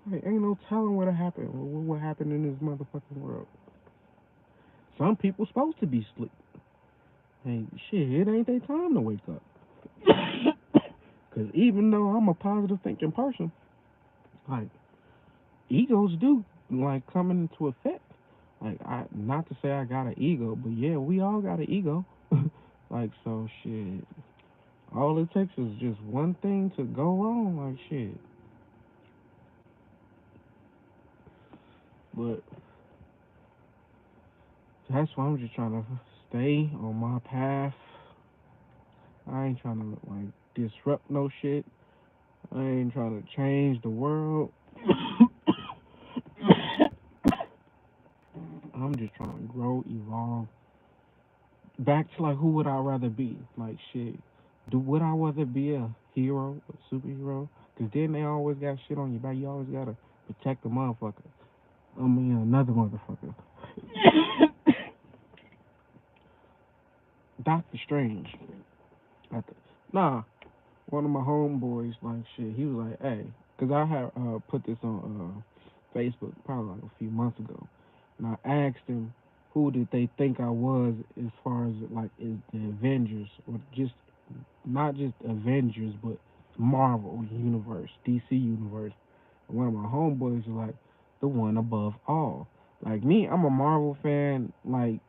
Like, ain't no telling what happened. What happened in this motherfucking world. Some people supposed to be asleep. Hey, shit, it ain't their time to wake up. Cause even though I'm a positive thinking person, like egos do like come into effect. Like not to say I got an ego, but yeah, we all got an ego. Like so, shit. All it takes is just one thing to go wrong. Like shit. But that's why I'm just trying to stay on my path. I ain't trying to like disrupt no shit. I ain't trying to change the world. I'm just trying to grow, evolve. Back to like who would I rather be? Like shit. Would I rather be a hero, a superhero? Cause then they always got shit on your back. You always gotta protect the motherfucker. I mean another motherfucker. Doctor Strange. Nah, one of my homeboys like shit. He was like, hey, cause I had put this on Facebook probably like a few months ago, and I asked him who did they think I was as far as like is the Avengers or just not just Avengers but Marvel universe, DC universe. And one of my homeboys was like the one above all. Like me, I'm a Marvel fan, like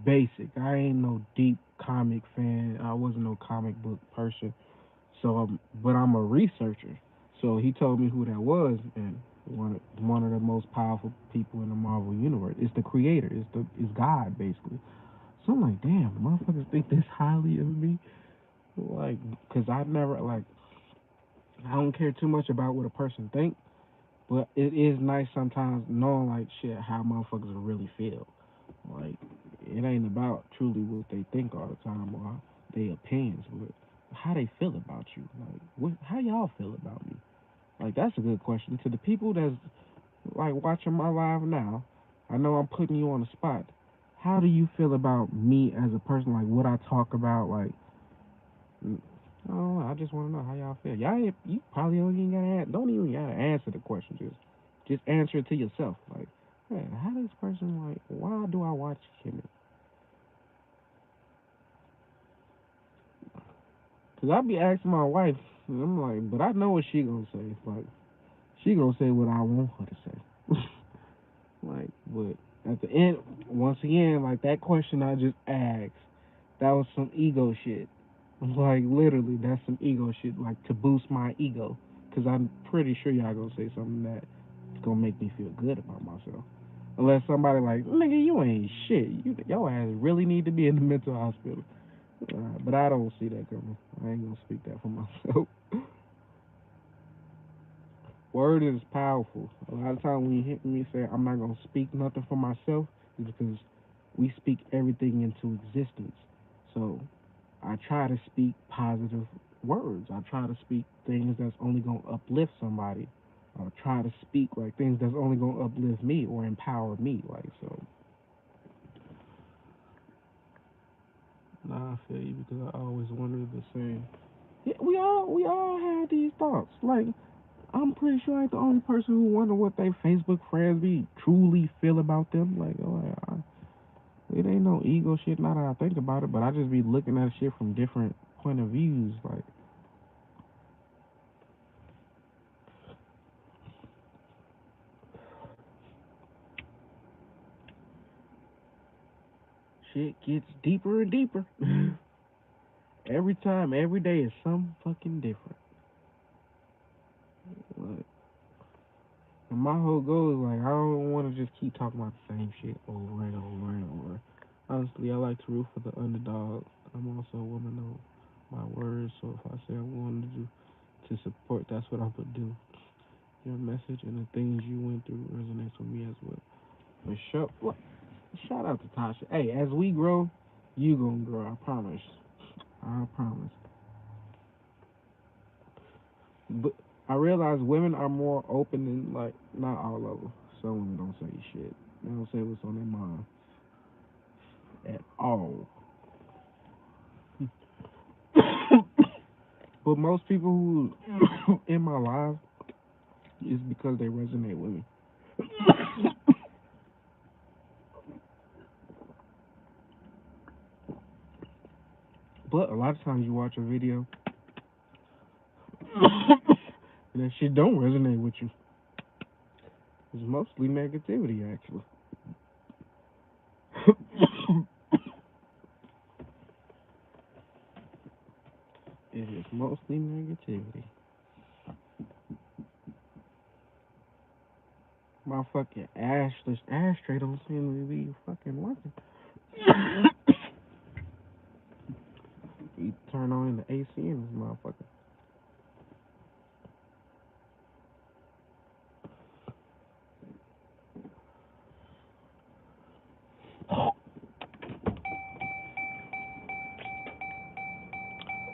basic. I ain't no deep comic fan. I wasn't no comic book person. So, but I'm a researcher. So he told me who that was, and one of the most powerful people in the Marvel universe. It's the creator. It's God basically. So I'm like, damn, motherfuckers think this highly of me, like, cause I never like I don't care too much about what a person think, but it is nice sometimes knowing like shit how motherfuckers really feel. Like it ain't about truly what they think all the time or their opinions, but how they feel about you. Like how y'all feel about me? Like that's a good question to the people that's like watching my live now. I know I'm putting you on the spot. How do you feel about me as a person? Like what I talk about? Like I just want to know how y'all feel. You probably don't even gotta answer the question. Just answer it to yourself. Like, man, how does this person like? Why do I watch him? Cause I be asking my wife, and I'm like, but I know what she gonna say. Like, she gonna say what I want her to say. Like, but at the end, once again, like that question I just asked, that was some ego shit. Like literally, that's some ego shit. Like to boost my ego, cause I'm pretty sure y'all gonna say something that's gonna make me feel good about myself. Unless somebody like, nigga, you ain't shit. Your ass really need to be in the mental hospital. But I don't see that coming. I ain't gonna speak that for myself. Word is powerful. A lot of times when you hear me say I'm not gonna speak nothing for myself, is because we speak everything into existence. So I try to speak positive words. I try to speak things that's only gonna uplift somebody. I try to speak like things that's only gonna uplift me or empower me. Like so. Nah, I feel you because I always wondered the same. Yeah, we all had these thoughts. Like I'm pretty sure I ain't the only person who wonder what they Facebook friends be truly feel about them. Like, it ain't no ego shit now that I think about it, but I just be looking at shit from different point of views. Like, shit gets deeper and deeper. Every time, every day is something fucking different. Like, And my whole goal is like I don't want to just keep talking about the same shit over and over and over. Honestly, I like to root for the underdog. I'm also a woman of my words, so if I say I'm going to do to support, that's what I would do. Your message and the things you went through resonates with me as well. But shout out to Tasha. Hey, as we grow, you gonna grow. I promise. I promise. But I realize women are more open than like not all of them. Some women don't say shit. They don't say what's on their mind at all. But most people who in my life is because they resonate with me. But a lot of times you watch a video and that shit don't resonate with you. It's mostly negativity actually. It is mostly negativity. My fucking ashtray don't seem to be fucking working. You turn on the AC in this motherfucker.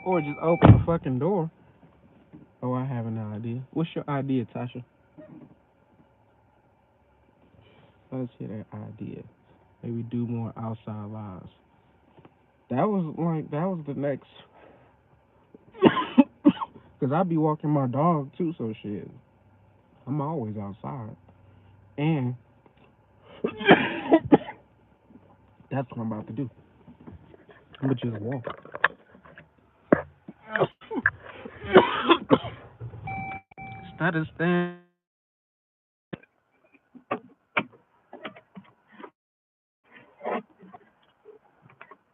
Or just open the fucking door. Oh, I have an idea. What's your idea, Tasha? Let's hear that idea. Maybe do more outside lives. That was the next. Cause I be walking my dog too, so shit. I'm always outside, and that's what I'm about to do. I'm gonna just walk. Instead of staying.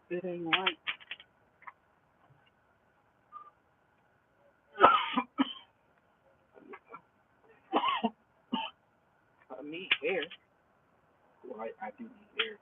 It ain't right. I need air. Well, I do need air.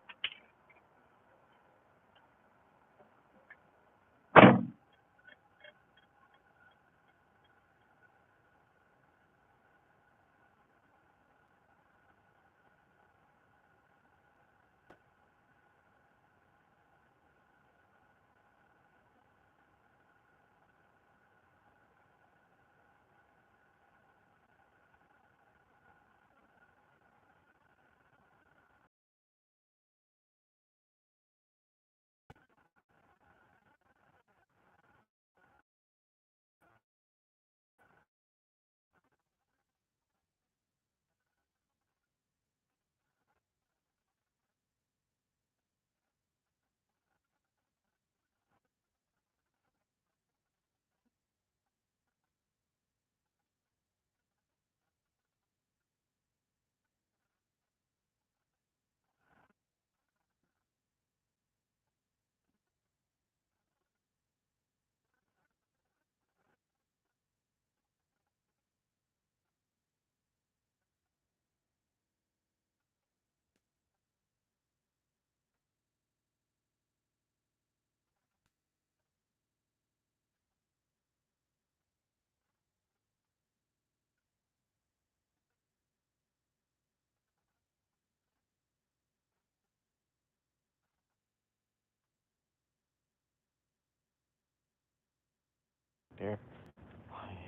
There.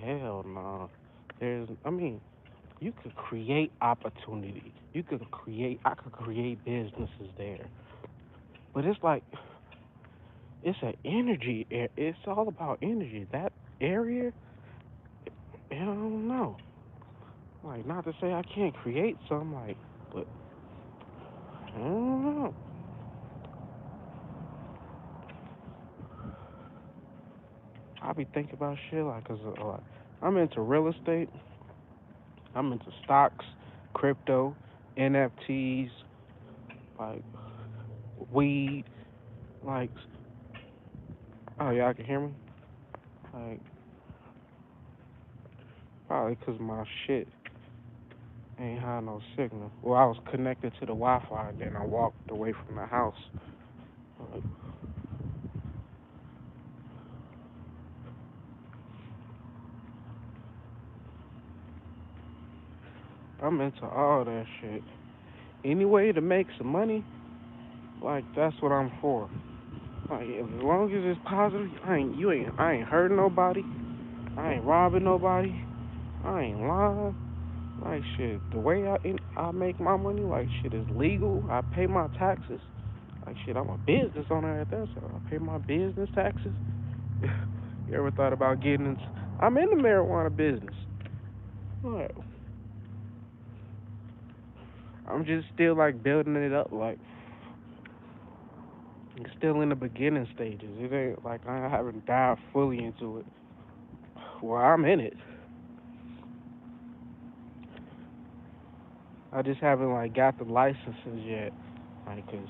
Hell no. I mean, you could create opportunity. I could create businesses there. But it's like, it's an energy. It's all about energy. That area, I don't know. Like, not to say I can't create some, like, but I don't know. I be thinking about shit like, I'm into real estate. I'm into stocks, crypto, NFTs, like weed, like, oh, y'all can hear me? Like, probably because my shit. Ain't had no signal. Well, I was connected to the Wi-Fi, then I walked away from the house. Like, I'm into all that shit. Any way to make some money, like that's what I'm for. Like as long as it's positive, I ain't hurting nobody. I ain't robbing nobody. I ain't lying. Like shit, the way I make my money, like shit is legal. I pay my taxes. Like shit, I'm a business owner at that, so I pay my business taxes. You ever thought about getting into? I'm in the marijuana business. Like, I'm just still like building it up. Like it's still in the beginning stages. It ain't like I haven't dived fully into it. Well, I'm in it. I just haven't like got the licenses yet. Like, cause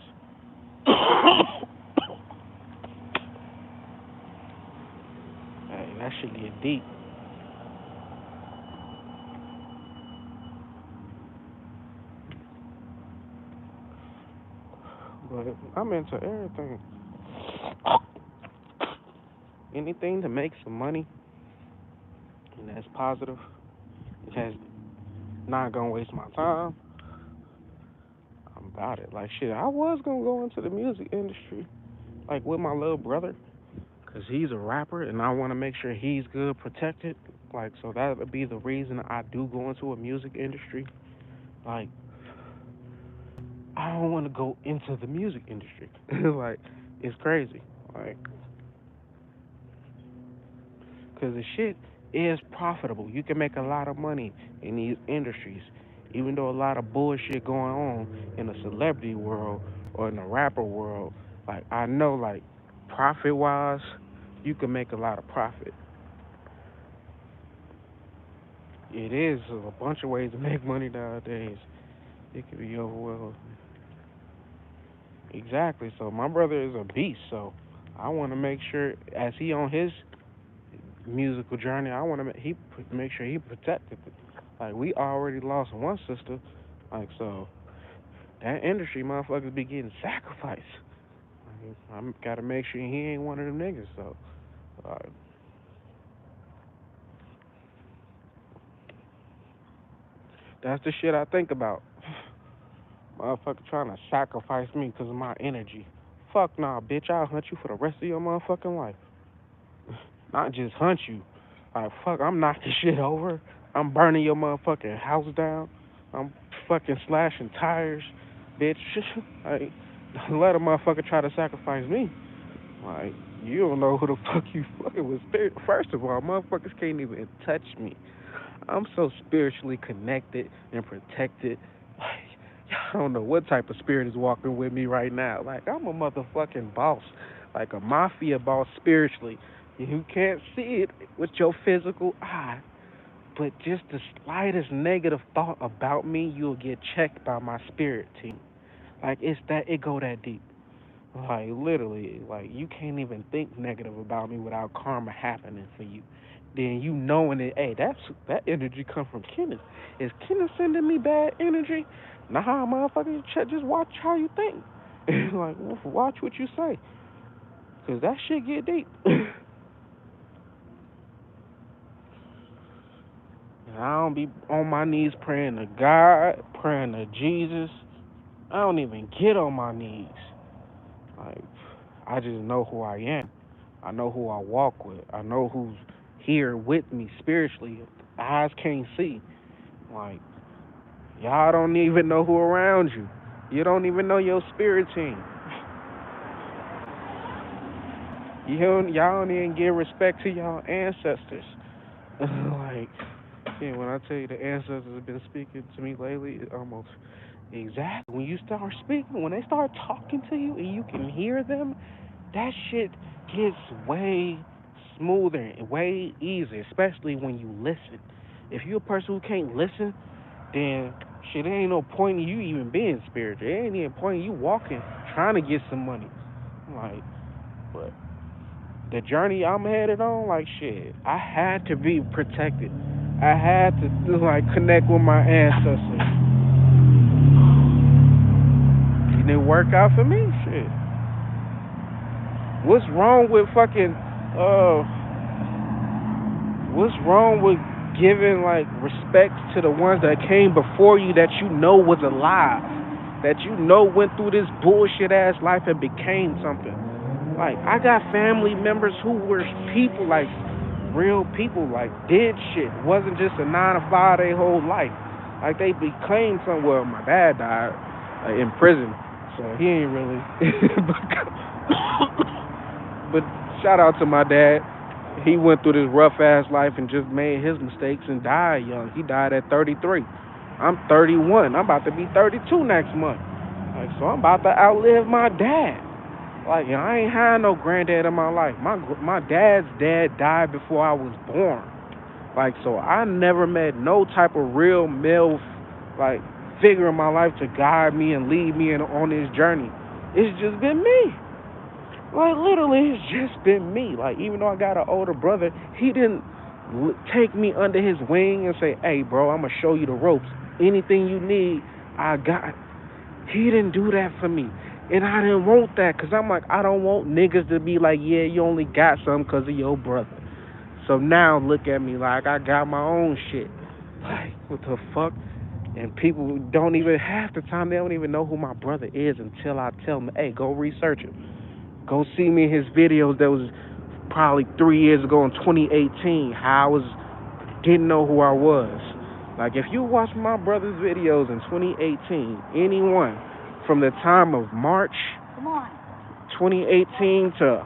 hey, that should get deep. But I'm into everything. Anything to make some money and that's positive. It has not gonna waste my time. I'm about it. Like shit, I was gonna go into the music industry, like with my little brother, cause he's a rapper, and I want to make sure he's good protected. Like so that would be the reason I do go into a music industry. Like I don't want to go into the music industry. Like it's crazy. Like cause the shit is profitable. You can make a lot of money in these industries, even though a lot of bullshit going on in the celebrity world or in the rapper world. Like I know, like profit wise, you can make a lot of profit. It is a bunch of ways to make money nowadays. It can be overwhelming. Exactly. So my brother is a beast. So I want to make sure, as he on his musical journey, I want to make sure he protected it. Like we already lost one sister. Like so, that industry motherfuckers be getting sacrificed. I'm gotta make sure he ain't one of them niggas. So uh, that's the shit I think about. Motherfucker trying to sacrifice me because of my energy. Fuck nah, bitch. I'll hunt you for the rest of your motherfucking life. Not just hunt you. Like fuck, I'm knocking shit over. I'm burning your motherfucking house down. I'm fucking slashing tires, bitch. Like, let a motherfucker try to sacrifice me. Like, you don't know who the fuck you fucking with. First of all, motherfuckers can't even touch me. I'm so spiritually connected and protected. Like, y'all don't know what type of spirit is walking with me right now. Like, I'm a motherfucking boss, like a mafia boss spiritually. You can't see it with your physical eye, but just the slightest negative thought about me, you'll get checked by my spirit team. Like, it's that, it go that deep. Like literally, like you can't even think negative about me without karma happening for you. Then you knowing that, hey, that energy come from Kenneth. Is Kenneth sending me bad energy? Nah, motherfucker, just watch how you think. Like, watch what you say, cause that shit get deep. And I don't be on my knees praying to God, praying to Jesus. I don't even get on my knees. Like, I just know who I am. I know who I walk with. I know who's here with me spiritually. Eyes can't see. Like, y'all don't even know who around you. You don't even know your spirit team. Y'all don't even give respect to y'all ancestors. Like, yeah, when I tell you the ancestors have been speaking to me lately, it almost exactly when you start speaking, when they start talking to you and you can hear them, that shit gets way smoother and way easier, especially when you listen. If you're a person who can't listen, then shit, there ain't no point in you even being spiritual. There ain't even point in you walking, trying to get some money. Like, but the journey I'm headed on, like shit, I had to be protected. I had to like connect with my ancestors. It didn't work out for me. Shit. What's wrong with fucking what's wrong with giving like respects to the ones that came before you that you know was alive, that you know went through this bullshit ass life and became something. Like I got family members who were people, like real people, like did shit. Wasn't just a 9 to 5 their whole life. Like they became some. Well, my dad died in prison, so he ain't really. But shout out to my dad. He went through this rough ass life and just made his mistakes and died young. He died at 33. I'm 31. I'm about to be 32 next month. Like so, I'm about to outlive my dad. Like I ain't had no granddad in my life. My dad's dad died before I was born. Like so, I never met no type of real male like figure in my life to guide me and lead me on this journey. It's just been me. Like literally, it's just been me. Like even though I got an older brother, he didn't take me under his wing and say, "Hey, bro, I'm gonna show you the ropes. Anything you need, I got." He didn't do that for me, and I didn't want that because I'm like, I don't want niggas to be like, "Yeah, you only got something because of your brother." So now look at me like I got my own shit. Like what the fuck? And people don't even half the time they don't even know who my brother is until I tell them, "Hey, go research him." Go see me in his videos that was probably 3 years ago in 2018. How I was didn't know who I was. Like if you watch my brother's videos in 2018, anyone from the time of March 2018 to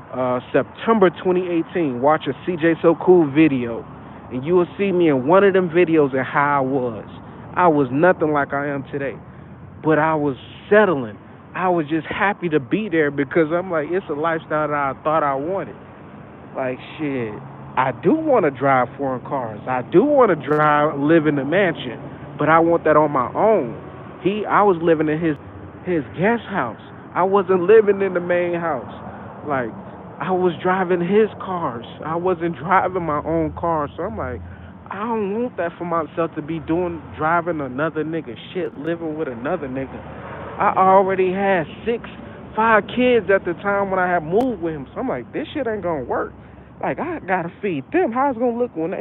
September 2018, watch a CJ So Cool video, and you will see me in one of them videos and how I was. I was nothing like I am today, but I was settling. I was just happy to be there because I'm like, it's a lifestyle that I thought I wanted. Like, shit, I do want to drive foreign cars. I do want to live in a mansion, but I want that on my own. I was living in his guest house. I wasn't living in the main house. Like, I was driving his cars. I wasn't driving my own car. So I'm like, I don't want that for myself to be driving another nigga shit, living with another nigga. I already had 5 kids at the time when I had moved with him. So I'm like, this shit ain't gonna work. Like I gotta feed them. How's it gonna look when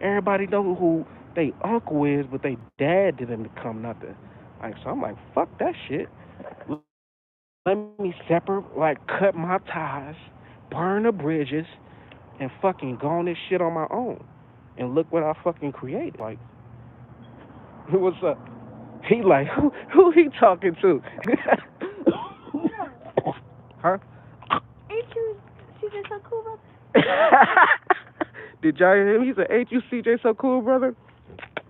everybody know who they uncle is, but they dad didn't become nothing. Like so, I'm like, fuck that shit. Let me separate, like cut my ties, burn the bridges, and fucking go on this shit on my own. And look what I fucking created. Like, what's up? He like, who he talking to? Huh? Ain't you CJ So Cool, brother? Did y'all hear him? He said, "Ain't you CJ So Cool, brother?"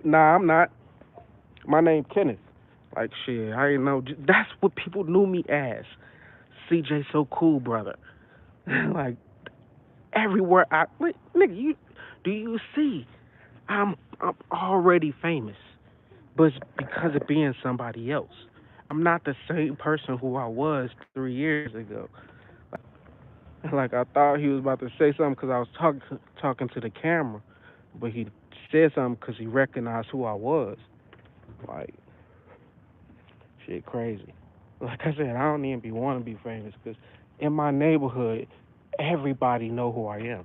Nah, I'm not. My name Kenneth. Like shit, I ain't know. That's what people knew me as. CJ So Cool, brother. Like everywhere nigga, do you see? I'm already famous, but it's because of being somebody else. I'm not the same person who I was 3 years ago. Like I thought he was about to say something because I was talking to the camera, but he said something because he recognized who I was. Like shit, crazy. Like I said, I don't even be want to be famous because in my neighborhood, everybody know who I am.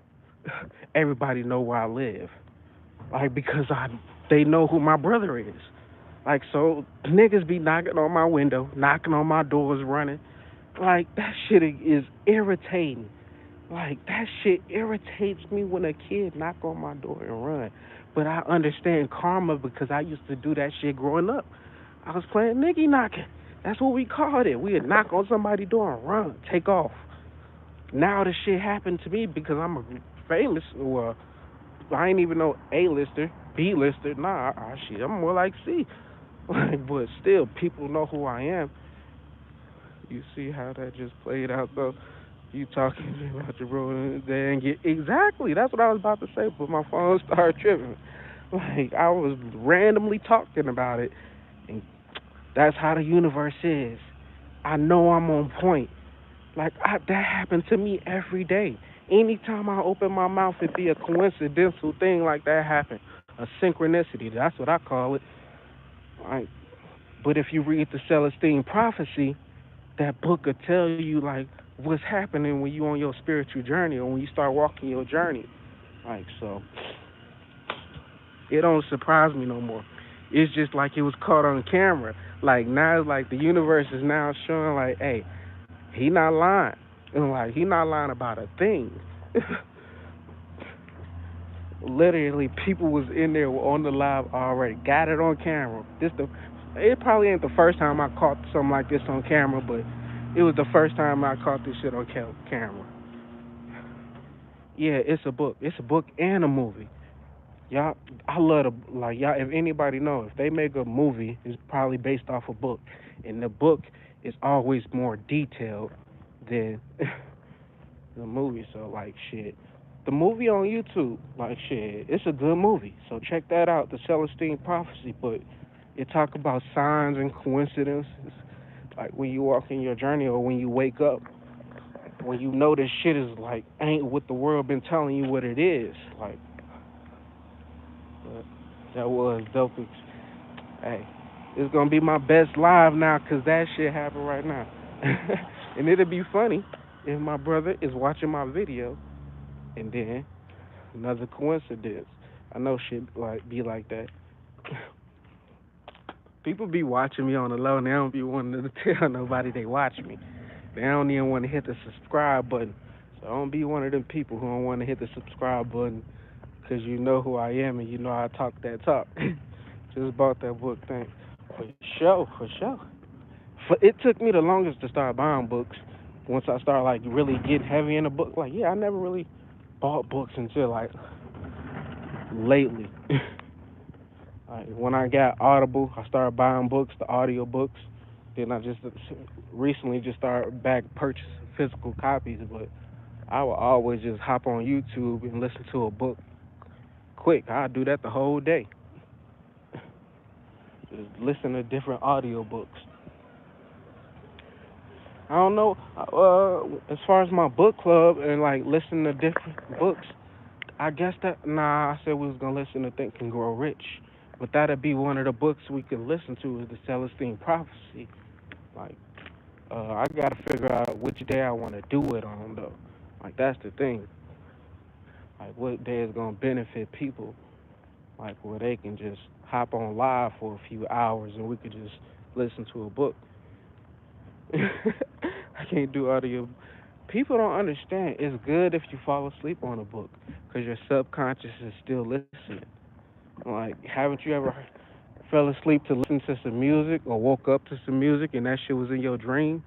Everybody know where I live. Like because they know who my brother is. Like so, niggas be knocking on my window, knocking on my doors, running. Like that shit is irritating. Like that shit irritates me when a kid knock on my door and run. But I understand karma because I used to do that shit growing up. I was playing niggy knocking. That's what we called it. We'd knock on somebody's door and run, take off. Now the shit happened to me because I'm a famous. Well, I ain't even no A-lister, B-lister. Nah, shit, I'm more like C. But still, people know who I am. You see how that just played out though? You talking about your bro there and get exactly. That's what I was about to say, but my phone started tripping. Like I was randomly talking about it, and that's how the universe is. I know I'm on point. Like that happened to me every day. Anytime I open my mouth, it be a coincidental thing like that happen. a synchronicity. That's what I call it. Like, but if you read the Celestine Prophecy, that book will tell you like what's happening when you on your spiritual journey or when you start walking your journey. Like so, it don't surprise me no more. It's just like it was caught on camera. Like now, it's like the universe is now showing like, hey, he not lying, and like he not lying about a thing. Literally, people was in there on the live already, got it on camera. It probably ain't the first time I caught something like this on camera, but it was the first time I caught this shit on camera. Yeah, it's a book. It's a book and a movie. Y'all, I love like y'all. If anybody know, if they make a movie, it's probably based off a book, and the book is always more detailed than the movie. So like shit, the movie on YouTube, like shit, it's a good movie. So check that out, the Celestine Prophecy. But it talk about signs and coincidences, like when you walk in your journey or when you wake up, when you know this shit is like ain't what the world been telling you what it is. Like that was dope. Hey, it's gonna be my best live now 'cause that shit happened right now, and it'll be funny if my brother is watching my video and then another coincidence. I know shit like be like that. People be watching me on the low and they don't be wanting to tell nobody they watch me. They don't even want to hit the subscribe button. So don't be one of them people who don't want to hit the subscribe button because you know who I am and you know I talk that talk. Just bought that book thing. For sure, for sure. It took me the longest to start buying books. Once I started like really getting heavy in the book, like yeah, I never really bought books until like lately. Like when I got Audible, I started buying books, the audio books. Then I just recently just started back purchasing physical copies. But I would always just hop on YouTube and listen to a book quick. I'd do that the whole day. Just listen to different audio books. I don't know. As far as my book club and like listening to different books, I guess that I said we was gonna listen to Think and Grow Rich, but that'd be one of the books we could listen to is the Celestine Prophecy. Like, I gotta figure out which day I want to do it on though. Like that's the thing. Like what day is gonna benefit people? Like where they can just hop on live for a few hours and we could just listen to a book. I can't do audio. People don't understand. It's good if you fall asleep on a book because your subconscious is still listening. Like, haven't you ever fell asleep to listen to some music or woke up to some music and that shit was in your dream?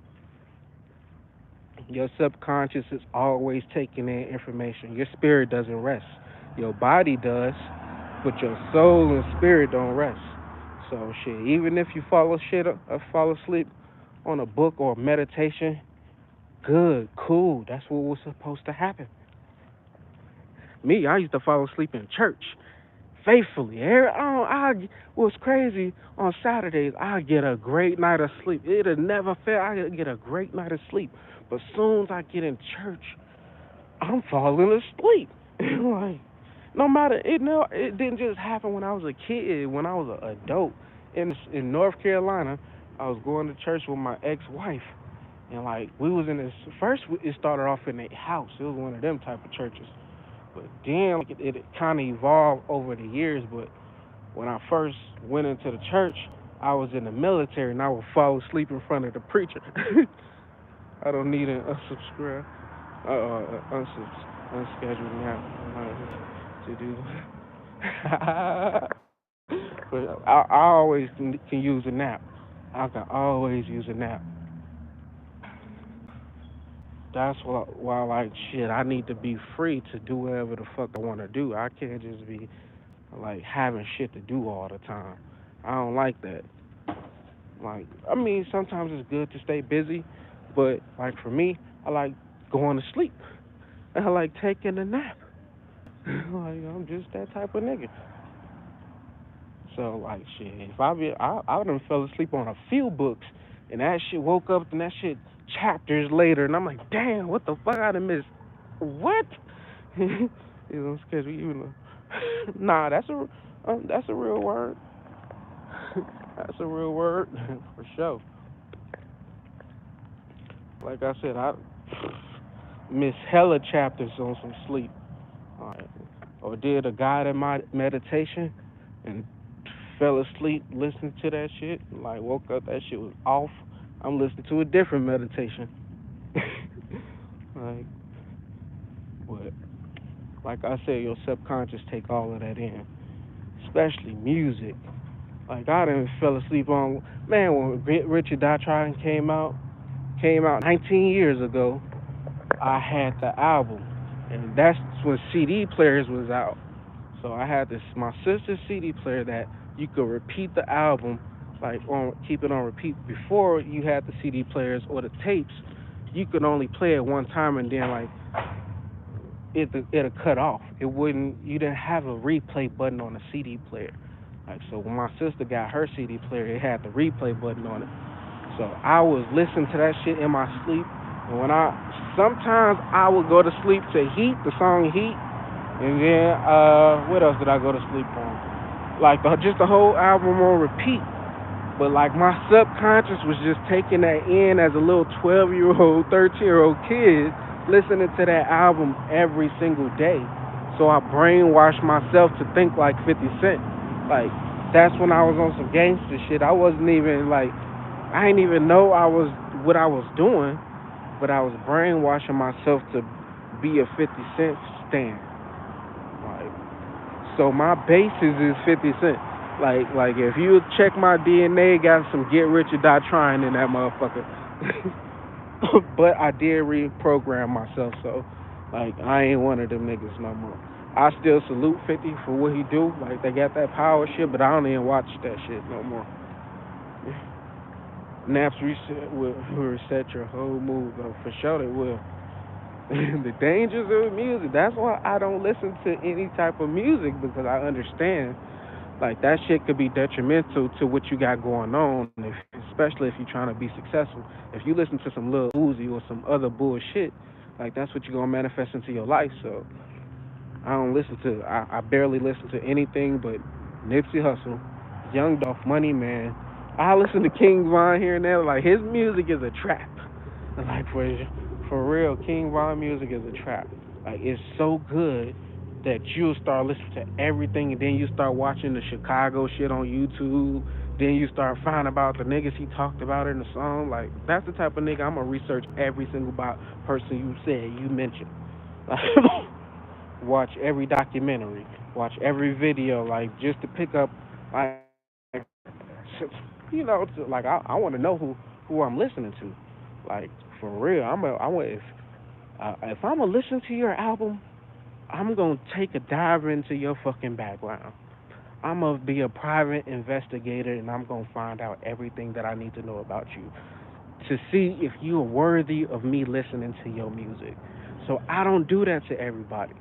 Your subconscious is always taking in information. Your spirit doesn't rest. Your body does, but your soul and spirit don't rest. So shit, even if you fall asleep on a book or meditation, good, cool. That's what was supposed to happen. Me, I used to fall asleep in church faithfully. What's crazy on Saturdays, I get a great night of sleep. It'll never fail. I get a great night of sleep. But soon as I get in church, I'm falling asleep. Like, no matter it didn't just happen when I was a kid. When I was an adult in North Carolina, I was going to church with my ex-wife, and like we was in this first. It started off in a house. It was one of them type of churches. But then like, it kind of evolved over the years. But when I first went into the church, I was in the military and I would fall asleep in front of the preacher. I don't need an unsubscribe, unscheduled nap to do. But I always can use a nap. I can always use a nap. That's why like shit. I need to be free to do whatever the fuck I want to do. I can't just be like having shit to do all the time. I don't like that. Like I mean, sometimes it's good to stay busy, but like for me, I like going to sleep. I like taking a nap. Like I'm just that type of nigga. So like shit, if I done fell asleep on a few books, and that shit woke up and that shit chapters later, and I'm like, damn, what the fuck I done missed? What? You know, sketchy, you know. Nah, That's a real word. That's a real word for sure. Like I said, I miss hella chapters on some sleep. Alright. Or did a guided meditation and fell asleep listening to that shit. Like woke up, that shit was off. I'm listening to a different meditation. like, but like I said, your subconscious take all of that in, especially music. Like I done fell asleep on man when Richard Dotron came out 19 years ago. I had the album, and that's when CD players was out. So I had this my sister's CD player that you could repeat the album, like on keep it on repeat. Before you had the CD players or the tapes, you could only play it one time and then like it'll cut off. It wouldn't. You didn't have a replay button on the CD player. Like so, when my sister got her CD player, it had the replay button on it. So I was listening to that shit in my sleep, and when I sometimes I would go to sleep to Heat, the song Heat, and then what else did I go to sleep on? Like just the whole album on repeat. But like my subconscious was just taking that in as a little 12-year-old, 13-year-old kid, listening to that album every single day. So I brainwashed myself to think like 50 Cent. Like that's when I was on some gangster shit. I wasn't even like I didn't even know I was what I was doing, but I was brainwashing myself to be a 50 Cent stan. Like so my basis is 50 Cent. Like if you check my DNA, got some Get Rich or Die Trying in that motherfucker. but I did reprogram myself, so like I ain't one of them niggas no more. I still salute 50 for what he do. Like they got that power shit, but I don't even watch that shit no more. Naps reset will reset your whole mood though. For sure they will. the dangers of music. That's why I don't listen to any type of music because I understand like that shit could be detrimental to what you got going on, especially if you're trying to be successful. If you listen to some Lil Uzi or some other bullshit, like that's what you're gonna manifest into your life. So I don't listen to. I barely listen to anything but Nipsey Hussle, Young Dolph, Money Man. I listen to King Von here and there. Like his music is a trap. Like for real, King Von music is a trap. Like it's so good that you'll start listening to everything, and then you start watching the Chicago shit on YouTube. Then you start finding about the niggas he talked about in the song. Like that's the type of nigga I'm gonna research every single person you said you mentioned. Watch every documentary, watch every video, like just to pick up, like like I want to know who I'm listening to, like for real. I want if I'm gonna listen to your album, I'm gonna take a dive into your fucking background. I'm gonna be a private investigator, and I'm gonna find out everything that I need to know about you to see if you are worthy of me listening to your music. So I don't do that to everybody.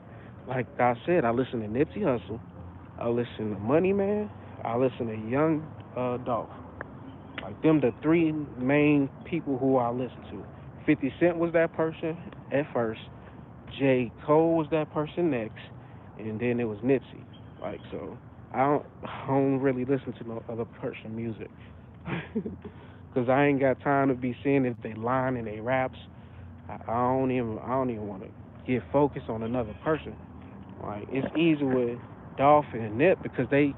Like I said, I listen to Nipsey Hussle, I listen to Money Man, I listen to Young Dolph. Like them, the three main people who I listen to. 50 Cent was that person at first. J. Cole was that person next, and then it was Nipsey. Like so, I don't really listen to no other person music. Cause I ain't got time to be seeing if they lying in they raps. I don't even want to get focused on another person. Like it's easy with Dolphin and Nip because they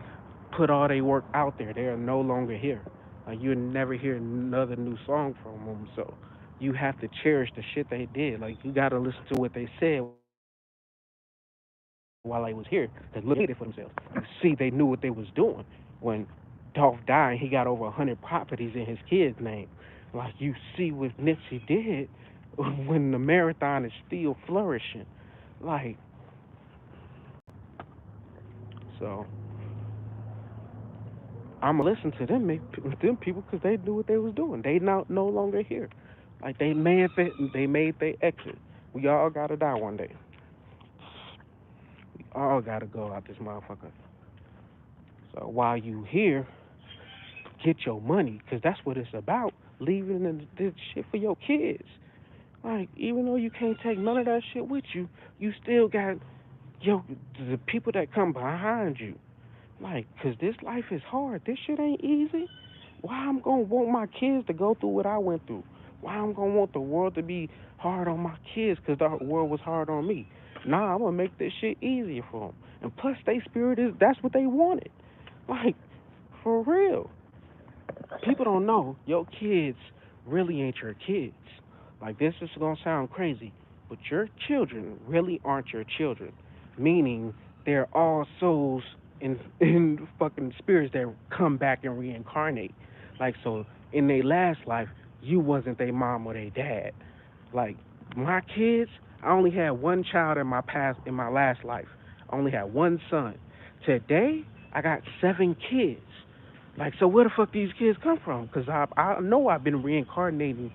put all their work out there. They are no longer here. Like you'll never hear another new song from them. So you have to cherish the shit they did. Like you gotta listen to what they said while they was here. Cause look, they made it for themselves. You see, they knew what they was doing when Dolph died. He got over 100 properties in his kid's name. Like you see what Nipsey did when the marathon is still flourishing. Like so, I'm gonna listen to them people because they knew what they was doing. They no longer here. Like they made their exit. We all gotta die one day. We all gotta go out this motherfucker. So while you here, get your money because that's what it's about. Leaving this shit for your kids. Like even though you can't take none of that shit with you, you still got yo the people that come behind you. Like, cause this life is hard. This shit ain't easy. Why I'm gonna want my kids to go through what I went through? Why I'm gonna want the world to be hard on my kids? Cause the world was hard on me. Nah, I'm gonna make this shit easier for them. And plus, they spirit is that's what they wanted. Like, for real. People don't know your kids really ain't your kids. Like, this is gonna sound crazy, but your children really aren't your children. Meaning they're all souls in fucking spirits that come back and reincarnate. Like, so in their last life, you wasn't their mom or their dad. Like, my kids, I only had one child in my last life. I only had one son. Today, I got 7 kids. Like, so where the fuck these kids come from? Because I know I've been reincarnating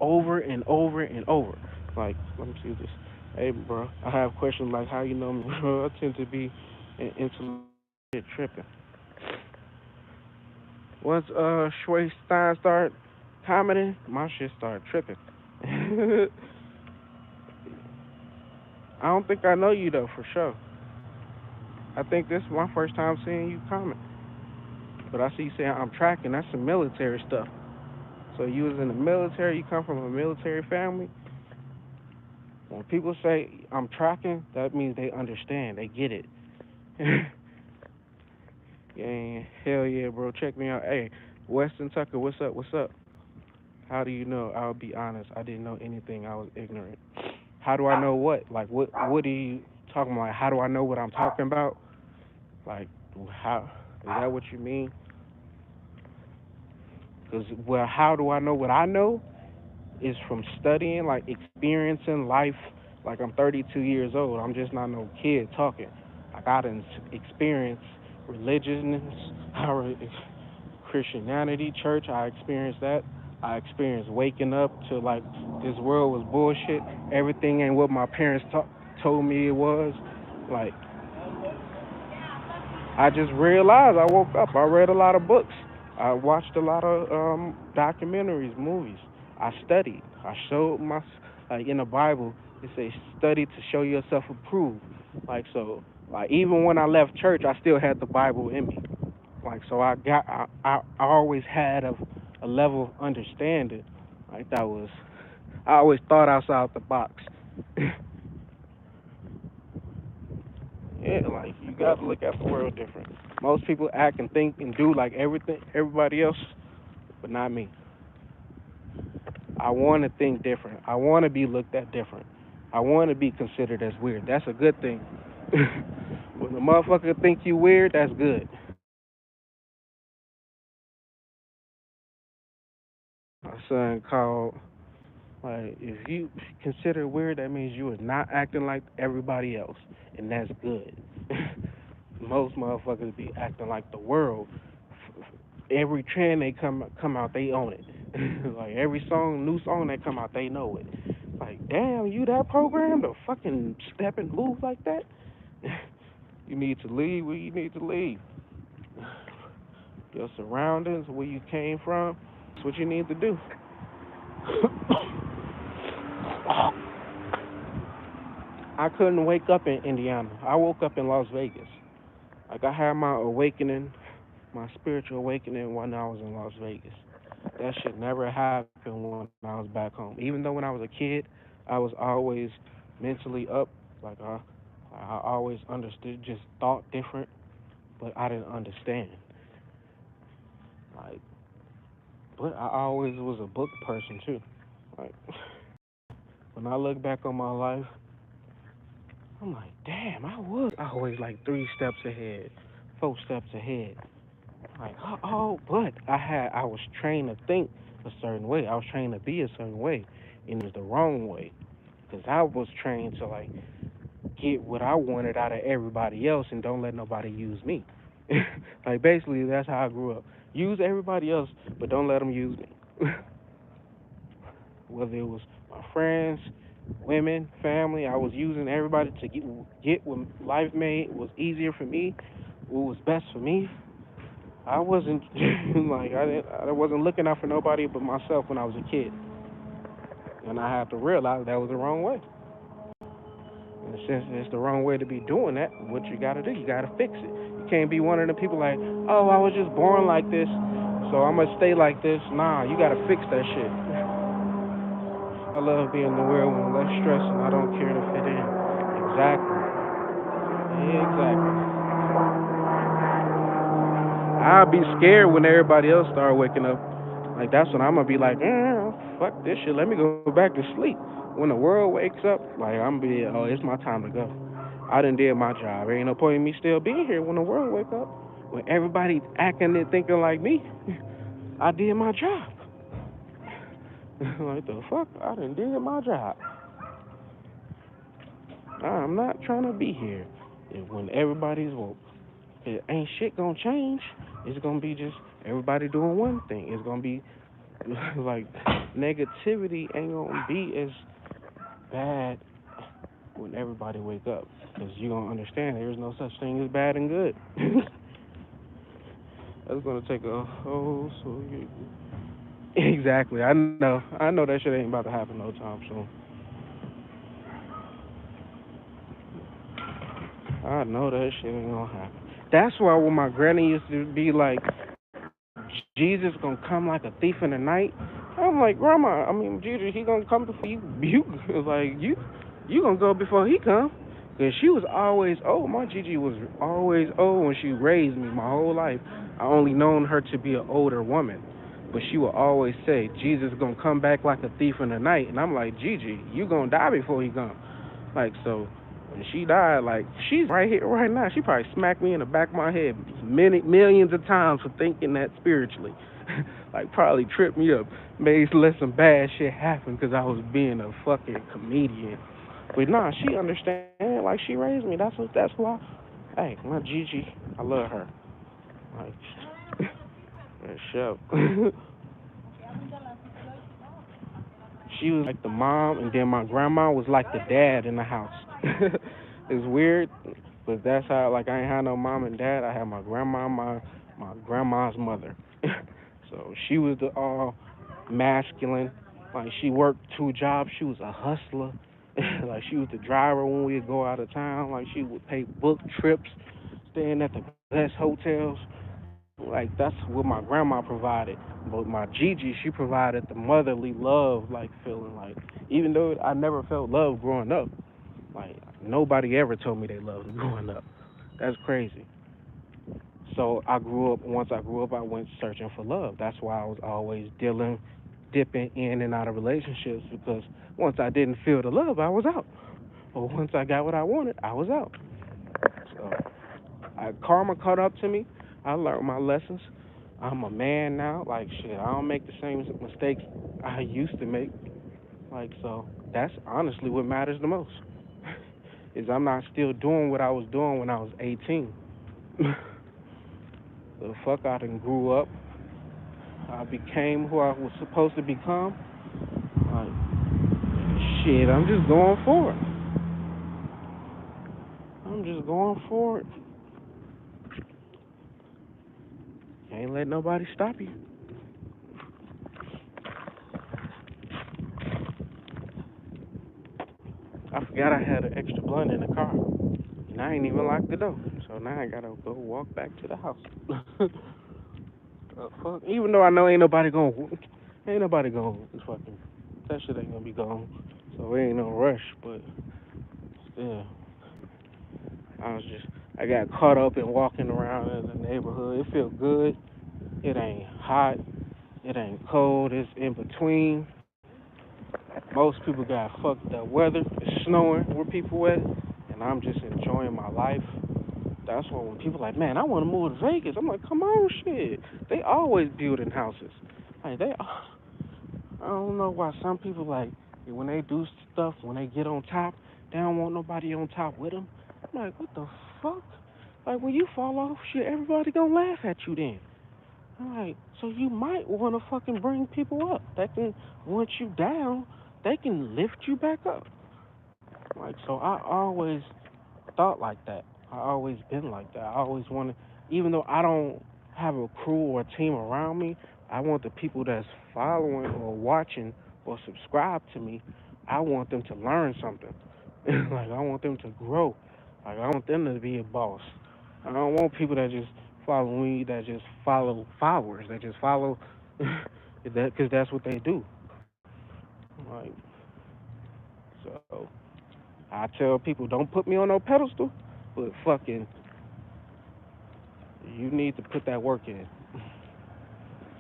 over and over and over. Like, let me see this. Hey, bro, I have questions like how you know me, bro. I tend to be into shit tripping. Once Shway Stein start commenting, my shit start tripping. I don't think I know you though for sure. I think this is my first time seeing you comment. But I see you saying I'm tracking. That's some military stuff. So you was in the military. You come from a military family. When people say I'm tracking, that means they understand. They get it. Yeah, hell yeah, bro. Check me out. Hey, Weston Tucker, what's up? What's up? How do you know? I'll be honest. I didn't know anything. I was ignorant. How do I know what? Like, what are you talking about? Like, how do I know what I'm talking about? Like, how is that what you mean? Because, well, how do I know what I know? Is from studying, like experiencing life. Like, I'm 32 years old. I'm just not no kid talking. Like, I didn't experience religion, Christianity, church. I experienced that. I experienced waking up to like this world was bullshit. Everything ain't what my parents told me it was. Like, I just realized I woke up. I read a lot of books. I watched a lot of documentaries, movies. I studied. I showed my like in the Bible. It says study to show yourself approved. Like, so, like even when I left church, I still had the Bible in me. Like, so I always had a level of understanding. Like, that was I always thought outside the box. Yeah, like you gotta look at the world different. Most people act and think and do like everybody else, but not me. I want to think different. I want to be looked at different. I want to be considered as weird. That's a good thing. When the motherfucker think you weird, that's good. My son called, like, if you consider weird, that means you are not acting like everybody else, and that's good. Most motherfuckers be acting like the world. Every trend they come out, they own it. Like, every new song that come out, they know it. Like, damn, you that programmed to fucking step and move like that? You need to leave where you need to leave. Your surroundings, where you came from, that's what you need to do. I couldn't wake up in Indiana. I woke up in Las Vegas. Like, I had my awakening, my spiritual awakening when I was in Las Vegas. That shit never happened when I was back home. Even though when I was a kid, I was always mentally up. Like, I always understood, just thought different, but I didn't understand. Like, but I always was a book person too. Like, when I look back on my life, I'm like, damn, I was always like 3 steps ahead, 4 steps ahead. Like, but I was trained to think a certain way. I was trained to be a certain way, and it was the wrong way. Because I was trained to like get what I wanted out of everybody else and don't let nobody use me. Like, basically, that's how I grew up. Use everybody else, but don't let them use me. Whether it was my friends, women, family, I was using everybody to get what life made was easier for me, what was best for me. I wasn't like I wasn't looking out for nobody but myself when I was a kid, and I had to realize that was the wrong way. And since it's the wrong way to be doing that, what you got to do, you got to fix it. can't be one of the people like, oh, I was just born like this, so I'm gonna stay like this. Nah, you gotta fix that shit. I love being in the world with less stress and I don't care to fit in. Exactly. Exactly. I'll be scared when everybody else start waking up. Like that's when I'm gonna be like, fuck this shit. Let me go back to sleep. When the world wakes up, like I'm be, oh, it's my time to go. I done did my job. There ain't no point in me still being here when the world wake up. When everybody acting and thinking like me, I did my job. Like the fuck, I done did my job. I'm not trying to be here when everybody's woke. It ain't shit gonna change. It's gonna be just everybody doing one thing. It's gonna be like negativity ain't gonna be as bad when everybody wake up because you gonna understand there's no such thing as bad and good. That's gonna take a whole exactly. I know that shit ain't about to happen no time soon. I know that shit ain't gonna happen. That's why when my granny used to be like, Jesus gonna come like a thief in the night. I'm like, Grandma, I mean, Jesus, he gonna come before you. You like you gonna go before he come. Cause she was always old. My Gigi was always old when she raised me my whole life. I only known her to be an older woman, but she would always say, Jesus gonna come back like a thief in the night. And I'm like, Gigi, you gonna die before he come. Like so, when she died, like she's right here, right now. She probably smacked me in the back of my head many millions of times for thinking that spiritually. Like probably tripped me up, made let some bad shit happen because I was being a fucking comedian. But nah, she understand. Like she raised me. That's why. Hey, my Gigi, I love her. Like, shut up. She was like the mom, and then my grandma was like the dad in the house. It's weird, but that's how. Like I ain't had no mom and dad. I had my grandma, my grandma's mother. So she was the all masculine. Like she worked two jobs. She was a hustler. Like she was the driver when we'd go out of town. Like she would pay book trips, staying at the best hotels. Like that's what my grandma provided. But my Gigi, she provided the motherly love, like feeling like even though I never felt love growing up, like nobody ever told me they loved me growing up. That's crazy. So I grew up. Once I grew up, I went searching for love. That's why I was always dipping in and out of relationships because once I didn't feel the love, I was out. Or once I got what I wanted, I was out. So karma caught up to me. I learned my lessons. I'm a man now. Like shit, I don't make the same mistakes I used to make. Like so, that's honestly what matters the most. Is I'm not still doing what I was doing when I was 18. The fuck I done grew up. I became who I was supposed to become. Like shit, I'm just going for it. I'm just going for it. Can't let nobody stop you. I forgot I had an extra blunt in the car, and I ain't even locked the door. So now I gotta go walk back to the house. Fuck. Even though I know ain't nobody gonna fucking, that shit ain't gonna be gone. So it ain't no rush. But still, I got caught up in walking around in the neighborhood. It felt good. It ain't hot. It ain't cold. It's in between. Most people got fucked up weather. It's snowing where people at, and I'm just enjoying my life. That's why when people like, man, I want to move to Vegas. I'm like, come on, shit. They always building houses. Like I don't know why some people like when they do stuff when they get on top, they don't want nobody on top with them. I'm like, what the fuck? Like when you fall off, shit, everybody gonna laugh at you then. I'm like, so you might want to fucking bring people up that can, once you down, they can lift you back up. Like so, I always thought like that. I always been like that. I always wanted, even though I don't have a crew or a team around me, I want the people that's following or watching or subscribe to me, I want them to learn something. Like I want them to grow. Like I want them to be a boss. I don't want people that just follow me, that just follow followers, that just follow that because that's what they do. Like, so I tell people, don't put me on no pedestal, but fucking, you need to put that work in.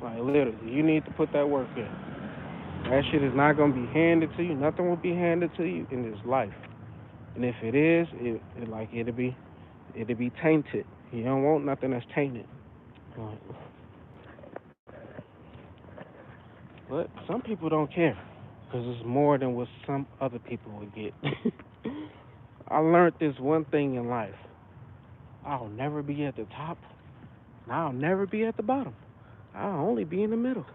Like literally, you need to put that work in. That shit is not gonna be handed to you. Nothing will be handed to you in this life. And if it is, it'll be tainted. You don't want nothing that's tainted. Like, but some people don't care because it's more than what some other people would get. I learned this one thing in life: I'll never be at the top, and I'll never be at the bottom. I'll only be in the middle.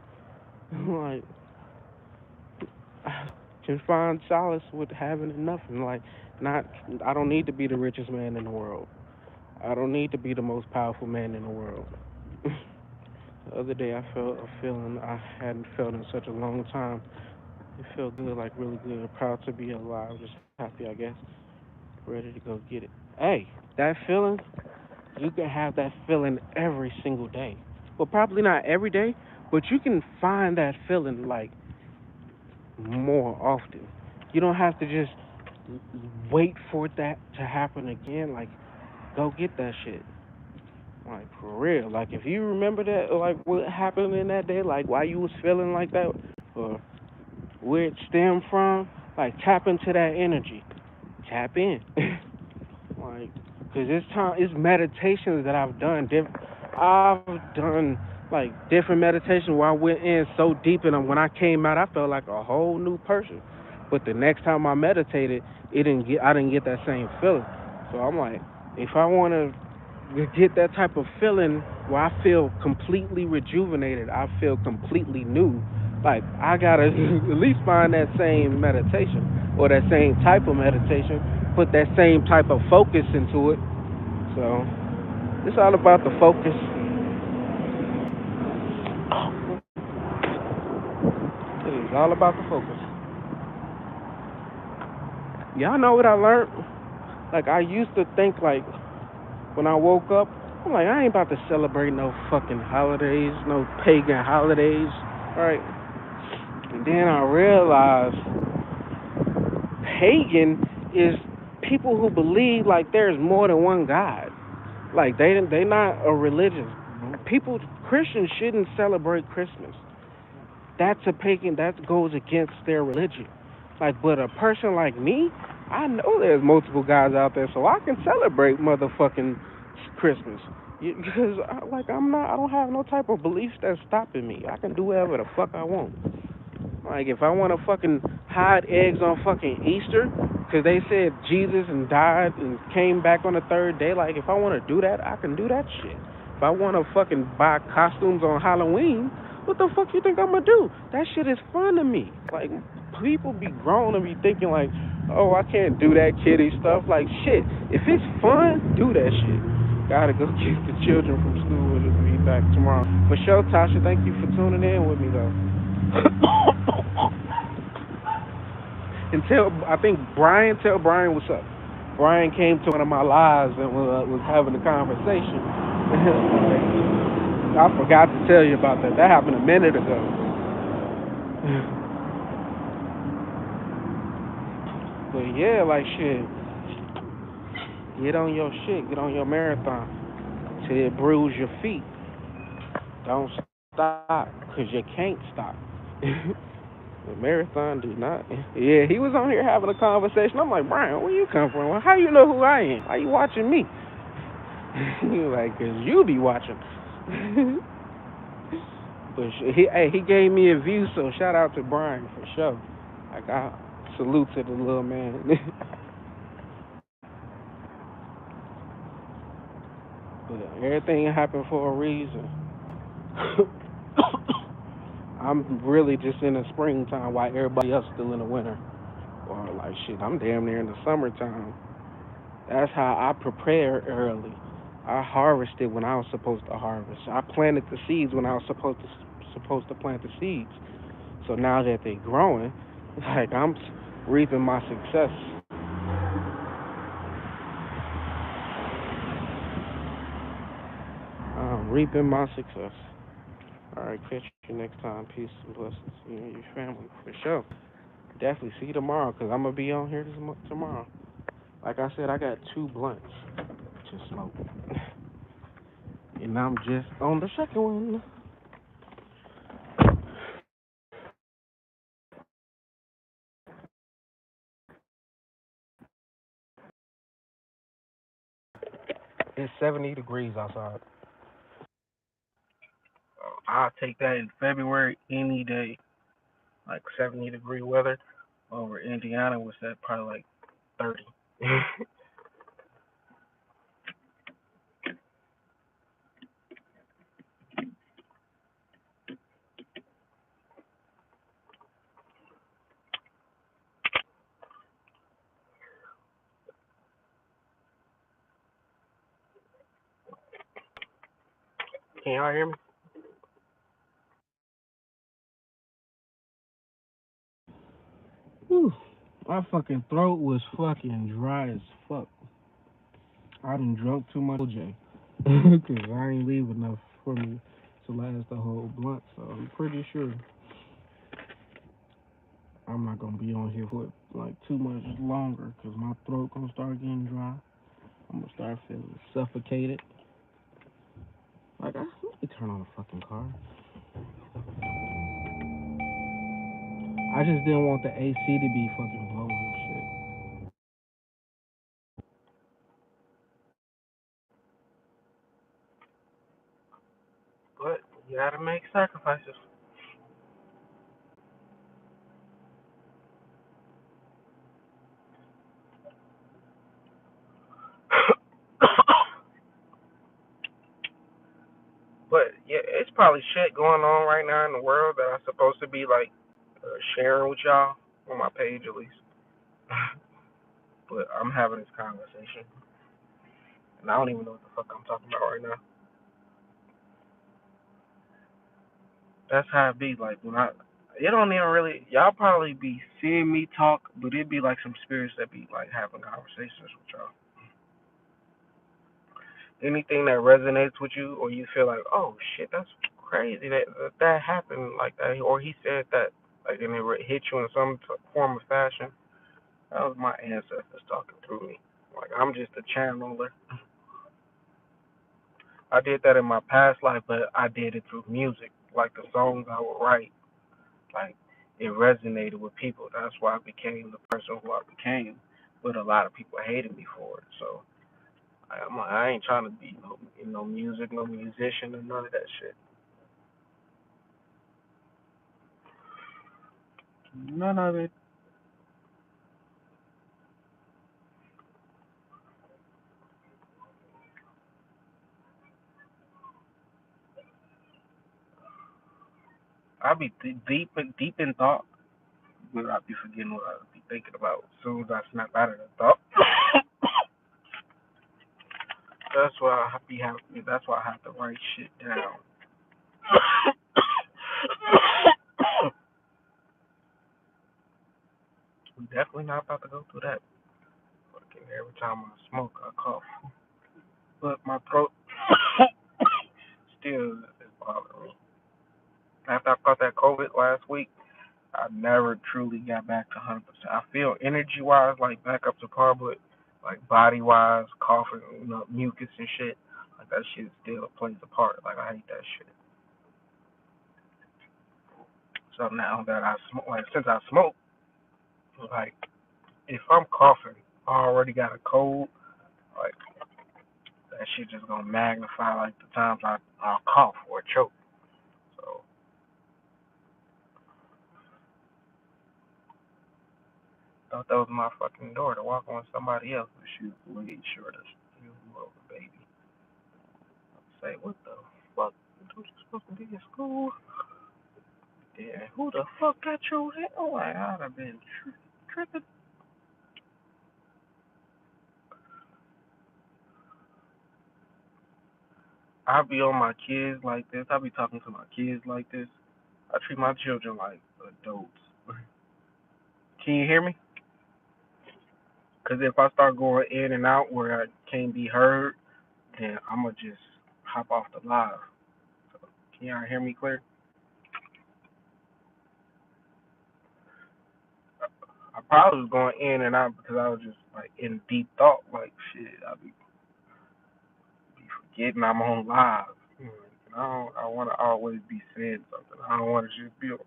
Like, I can find solace with having enough, and like, not. I don't need to be the richest man in the world. I don't need to be the most powerful man in the world. The other day, I felt a feeling I hadn't felt in such a long time. It felt good, like really good. Proud to be alive, just happy, I guess. Ready to go get it. Hey, that feeling, you can have that feeling every single day. Well, probably not every day, but you can find that feeling like more often. You don't have to just wait for that to happen again. Like, go get that shit. Like for real. Like if you remember that, like what happened in that day, like why you was feeling like that, or where it stemmed from, like tap into that energy. Tap in. Like, cause it's meditations that I've done. I've done like different meditations where I went in so deep, and when I came out, I felt like a whole new person. But the next time I meditated, I didn't get that same feeling. So I'm like, if I want to get that type of feeling where I feel completely rejuvenated, I feel completely new. Like I gotta at least find that same meditation or that same type of meditation, put that same type of focus into it. So it's all about the focus. It is all about the focus. Y'all know what I learned? Like I used to think like when I woke up, I'm like I ain't about to celebrate no fucking holidays, no pagan holidays, right? And then I realized pagan is people who believe like there's more than one God. Like they not a religion. People Christians shouldn't celebrate Christmas. That's a pagan that goes against their religion. Like but a person like me, I know there's multiple gods out there, so I can celebrate motherfucking Christmas. Because like I don't have no type of beliefs that's stopping me. I can do whatever the fuck I want. Like if I want to fucking hide eggs on fucking Easter, because they said Jesus and died and came back on the third day. Like if I want to do that, I can do that shit. If I want to fucking buy costumes on Halloween, what the fuck you think I'm gonna do? That shit is fun to me. Like people be grown and be thinking like, oh, I can't do that kiddie stuff. Like shit, if it's fun, do that shit. Gotta go get the children from school and be back tomorrow. For sure, Tasha, thank you for tuning in with me though. And tell Brian what's up. Brian came to one of my lives and was having a conversation. I forgot to tell you about that. That happened a minute ago. But yeah, like shit, get on your shit, get on your marathon till it bruise your feet. Don't stop, cause you can't stop. The marathon do not. Yeah, he was on here having a conversation. I'm like, Brian, where you come from? Well, how you know who I am? Why you watching me? He was like, cause you be watching. But he gave me a view, so shout out to Brian for sure. Like I salute to the little man. But everything happened for a reason. I'm really just in the springtime while everybody else still in the winter. Or like shit, I'm damn near in the summertime. That's how I prepare early. I harvested when I was supposed to harvest. I planted the seeds when I was supposed to plant the seeds. So now that they're growing, like I'm reaping my success. reaping my success. All right, catch you next time. Peace and blessings. You and your family for sure. Definitely see you tomorrow because I'm gonna be on here tomorrow. Like I said, I got 2 blunts to smoke, and I'm just on the second one. It's 70 degrees outside. I'll take that in February any day. Like 70-degree weather over Indiana was that probably like 30. Can y'all hear me? Whew. My fucking throat was fucking dry as fuck. I done drunk too much OJ. Because I ain't leave enough for me to last the whole blunt. So I'm pretty sure I'm not going to be on here for like too much longer. Because my throat going to start getting dry. I'm going to start feeling suffocated. Like, let me turn on the fucking car. I just didn't want the AC to be fucking blowing and shit. But you gotta make sacrifices. But yeah, it's probably shit going on right now in the world that I'm supposed to be like sharing with y'all on my page at least. But I'm having this conversation, and I don't even know what the fuck I'm talking about right now. That's how it be. Like when it don't even really. Y'all probably be seeing me talk, but it be like some spirits that be like having conversations with y'all. Anything that resonates with you, or you feel like, oh shit, that's crazy that happened like that, or he said that, like, and it hit you in some form of fashion. That was my ancestors talking through me. Like I'm just a channeler. I did that in my past life, but I did it through music. Like the songs I would write, like it resonated with people. That's why I became the person who I became. But a lot of people hated me for it. So I'm like, I ain't trying to be no music, no musician, or none of that shit. None of it. I be deep in thought, but I be forgetting what I be thinking about as soon as I snap out of the thought. That's why I be having. That's why I have to write shit down. I'm definitely not about to go through that. Fucking every time I smoke, I cough, but my throat still is bothering me. After I caught that COVID last week, I never truly got back to 100%. I feel energy wise like back up to par, but like body wise, coughing, mucus and shit, like that shit still plays a part. Like I hate that shit. So now that I smoke, like since I smoke, like if I'm coughing, I already got a cold. Like that shit just gonna magnify like the times I'll cough or choke. So thought that was my fucking door to walk on somebody else, but she was way short of you, baby. Say, what the fuck? You supposed to be in school? Yeah, who the fuck got your head? Oh, like, I'd have been tripping. I be on my kids like this. I be talking to my kids like this. I treat my children like adults. Can you hear me? Because if I start going in and out where I can't be heard, then I'm going to just hop off the live. So, can y'all hear me clear? I probably was going in and out because I was just like in deep thought. Like shit, I be forgetting I'm on live. And I want to always be saying something. I don't want to just be on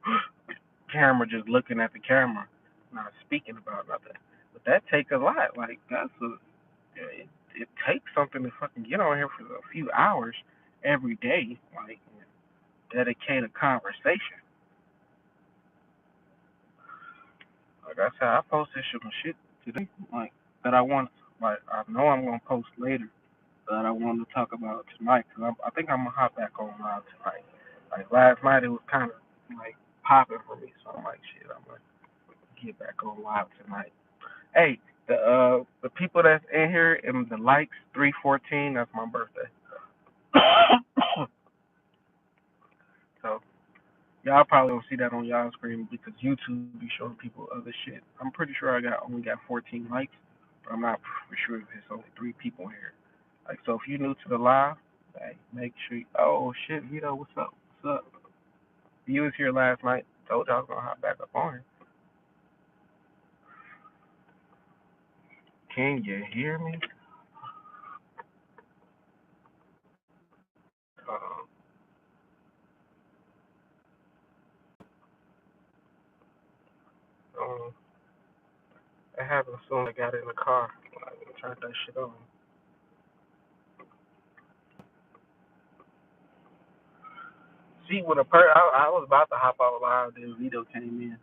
camera, just looking at the camera, not speaking about nothing. But that takes a lot. Like that's it takes something to fucking get on here for a few hours every day. Like dedicate a conversation. Like I said, I posted some shit today, like that I want. Like I know I'm gonna post later that I wanted to talk about tonight. Cause I think I'm gonna hop back on live tonight. Like last night it was kind of like popping for me, so I'm like, shit, I'm gonna get back on live tonight. Hey, the people that's in here and the likes 314, that's my birthday. So y'all probably don't see that on y'all screen because YouTube be showing people other shit. I'm pretty sure I only got 14 likes, but I'm not for sure if it's only 3 people here. Like so, if you're new to the live, hey, make sure. Oh shit, Vito, what's up? What's up? You was here last night. Told y'all I was gonna hop back up on here. Can you hear me? Uh, um, that happened as soon as I got in the car. I turned that shit on. See, when I was about to hop out live, then Vito came in.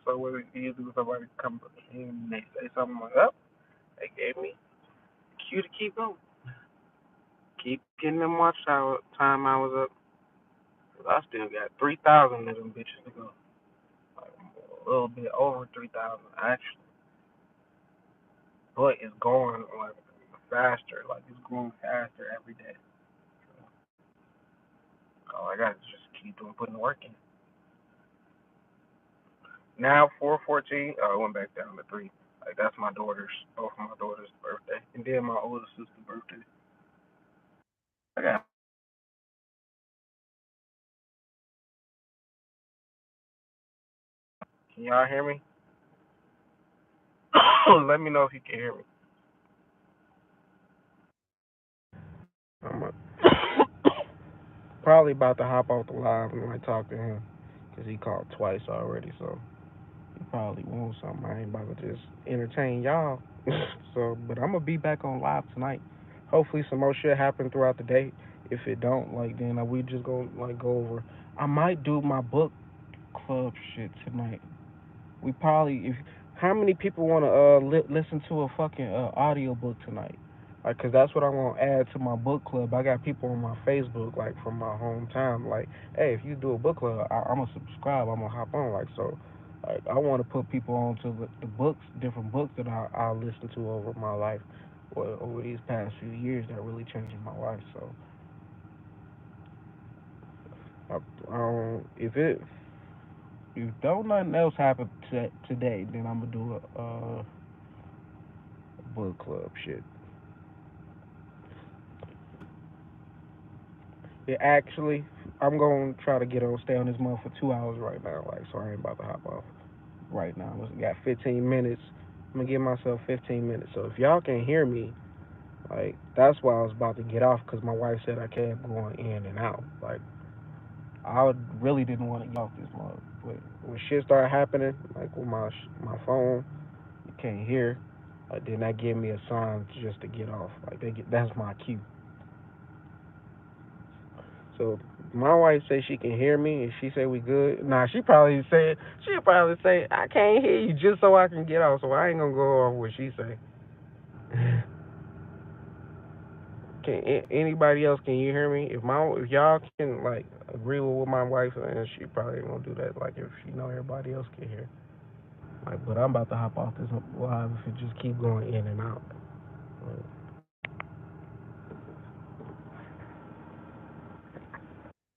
So what it is when somebody come in and they say something like, "Oh, they gave me cue to keep going, keep getting them watch time hours up. 'Cause I still got 3,000 of them bitches to go, like a little bit over 3,000 actually, but it's going like faster, like it's growing faster every day. So all I got is just keep doing putting the work in. Now 414. Oh, I went back down to 3. Like that's both of my daughter's birthday, and then my older sister's birthday. I got. Can y'all hear me? Let me know if you can hear me. I'm probably about to hop off the live and like talk to him because he called twice already, so he probably wants something. I ain't about to just entertain y'all. So, but I'm gonna be back on live tonight. Hopefully, some more shit happen throughout the day. If it don't, like then we just gonna like go over. I might do my book club shit tonight. We probably if how many people want to listen to a fucking audio book tonight? Like, cause that's what I'm gonna add to my book club. I got people on my Facebook, like from my hometown, like, hey, if you do a book club, I'm gonna subscribe. I'm gonna hop on, like, so, like, I want to put people on to the books, different books that I listen to over my life, or over these past few years that really changed my life. So, if don't nothing else happen today, then I'm gonna do a book club shit. It actually, I'm gonna try to get on, stay on this month for 2 hours right now, like, so I ain't about to hop off right now. We got 15 minutes. I'm gonna give myself 15 minutes. So if y'all can hear me, like, that's why I was about to get off because my wife said I kept going in and out. Like, I really didn't want to get off this month, but when shit started happening, like with my phone, you can't hear. Then that gave me a sign just to get off. Like that's my cue. So my wife say she can hear me, and she say we good. Nah, she'll probably say I can't hear you just so I can get off. So I ain't gonna go off what she say. Can anybody else? Can you hear me? If y'all can like agree with what my wife, and she probably ain't gonna do that. Like if she know everybody else can hear. Like, but I'm about to hop off this live if it just keep going in and out.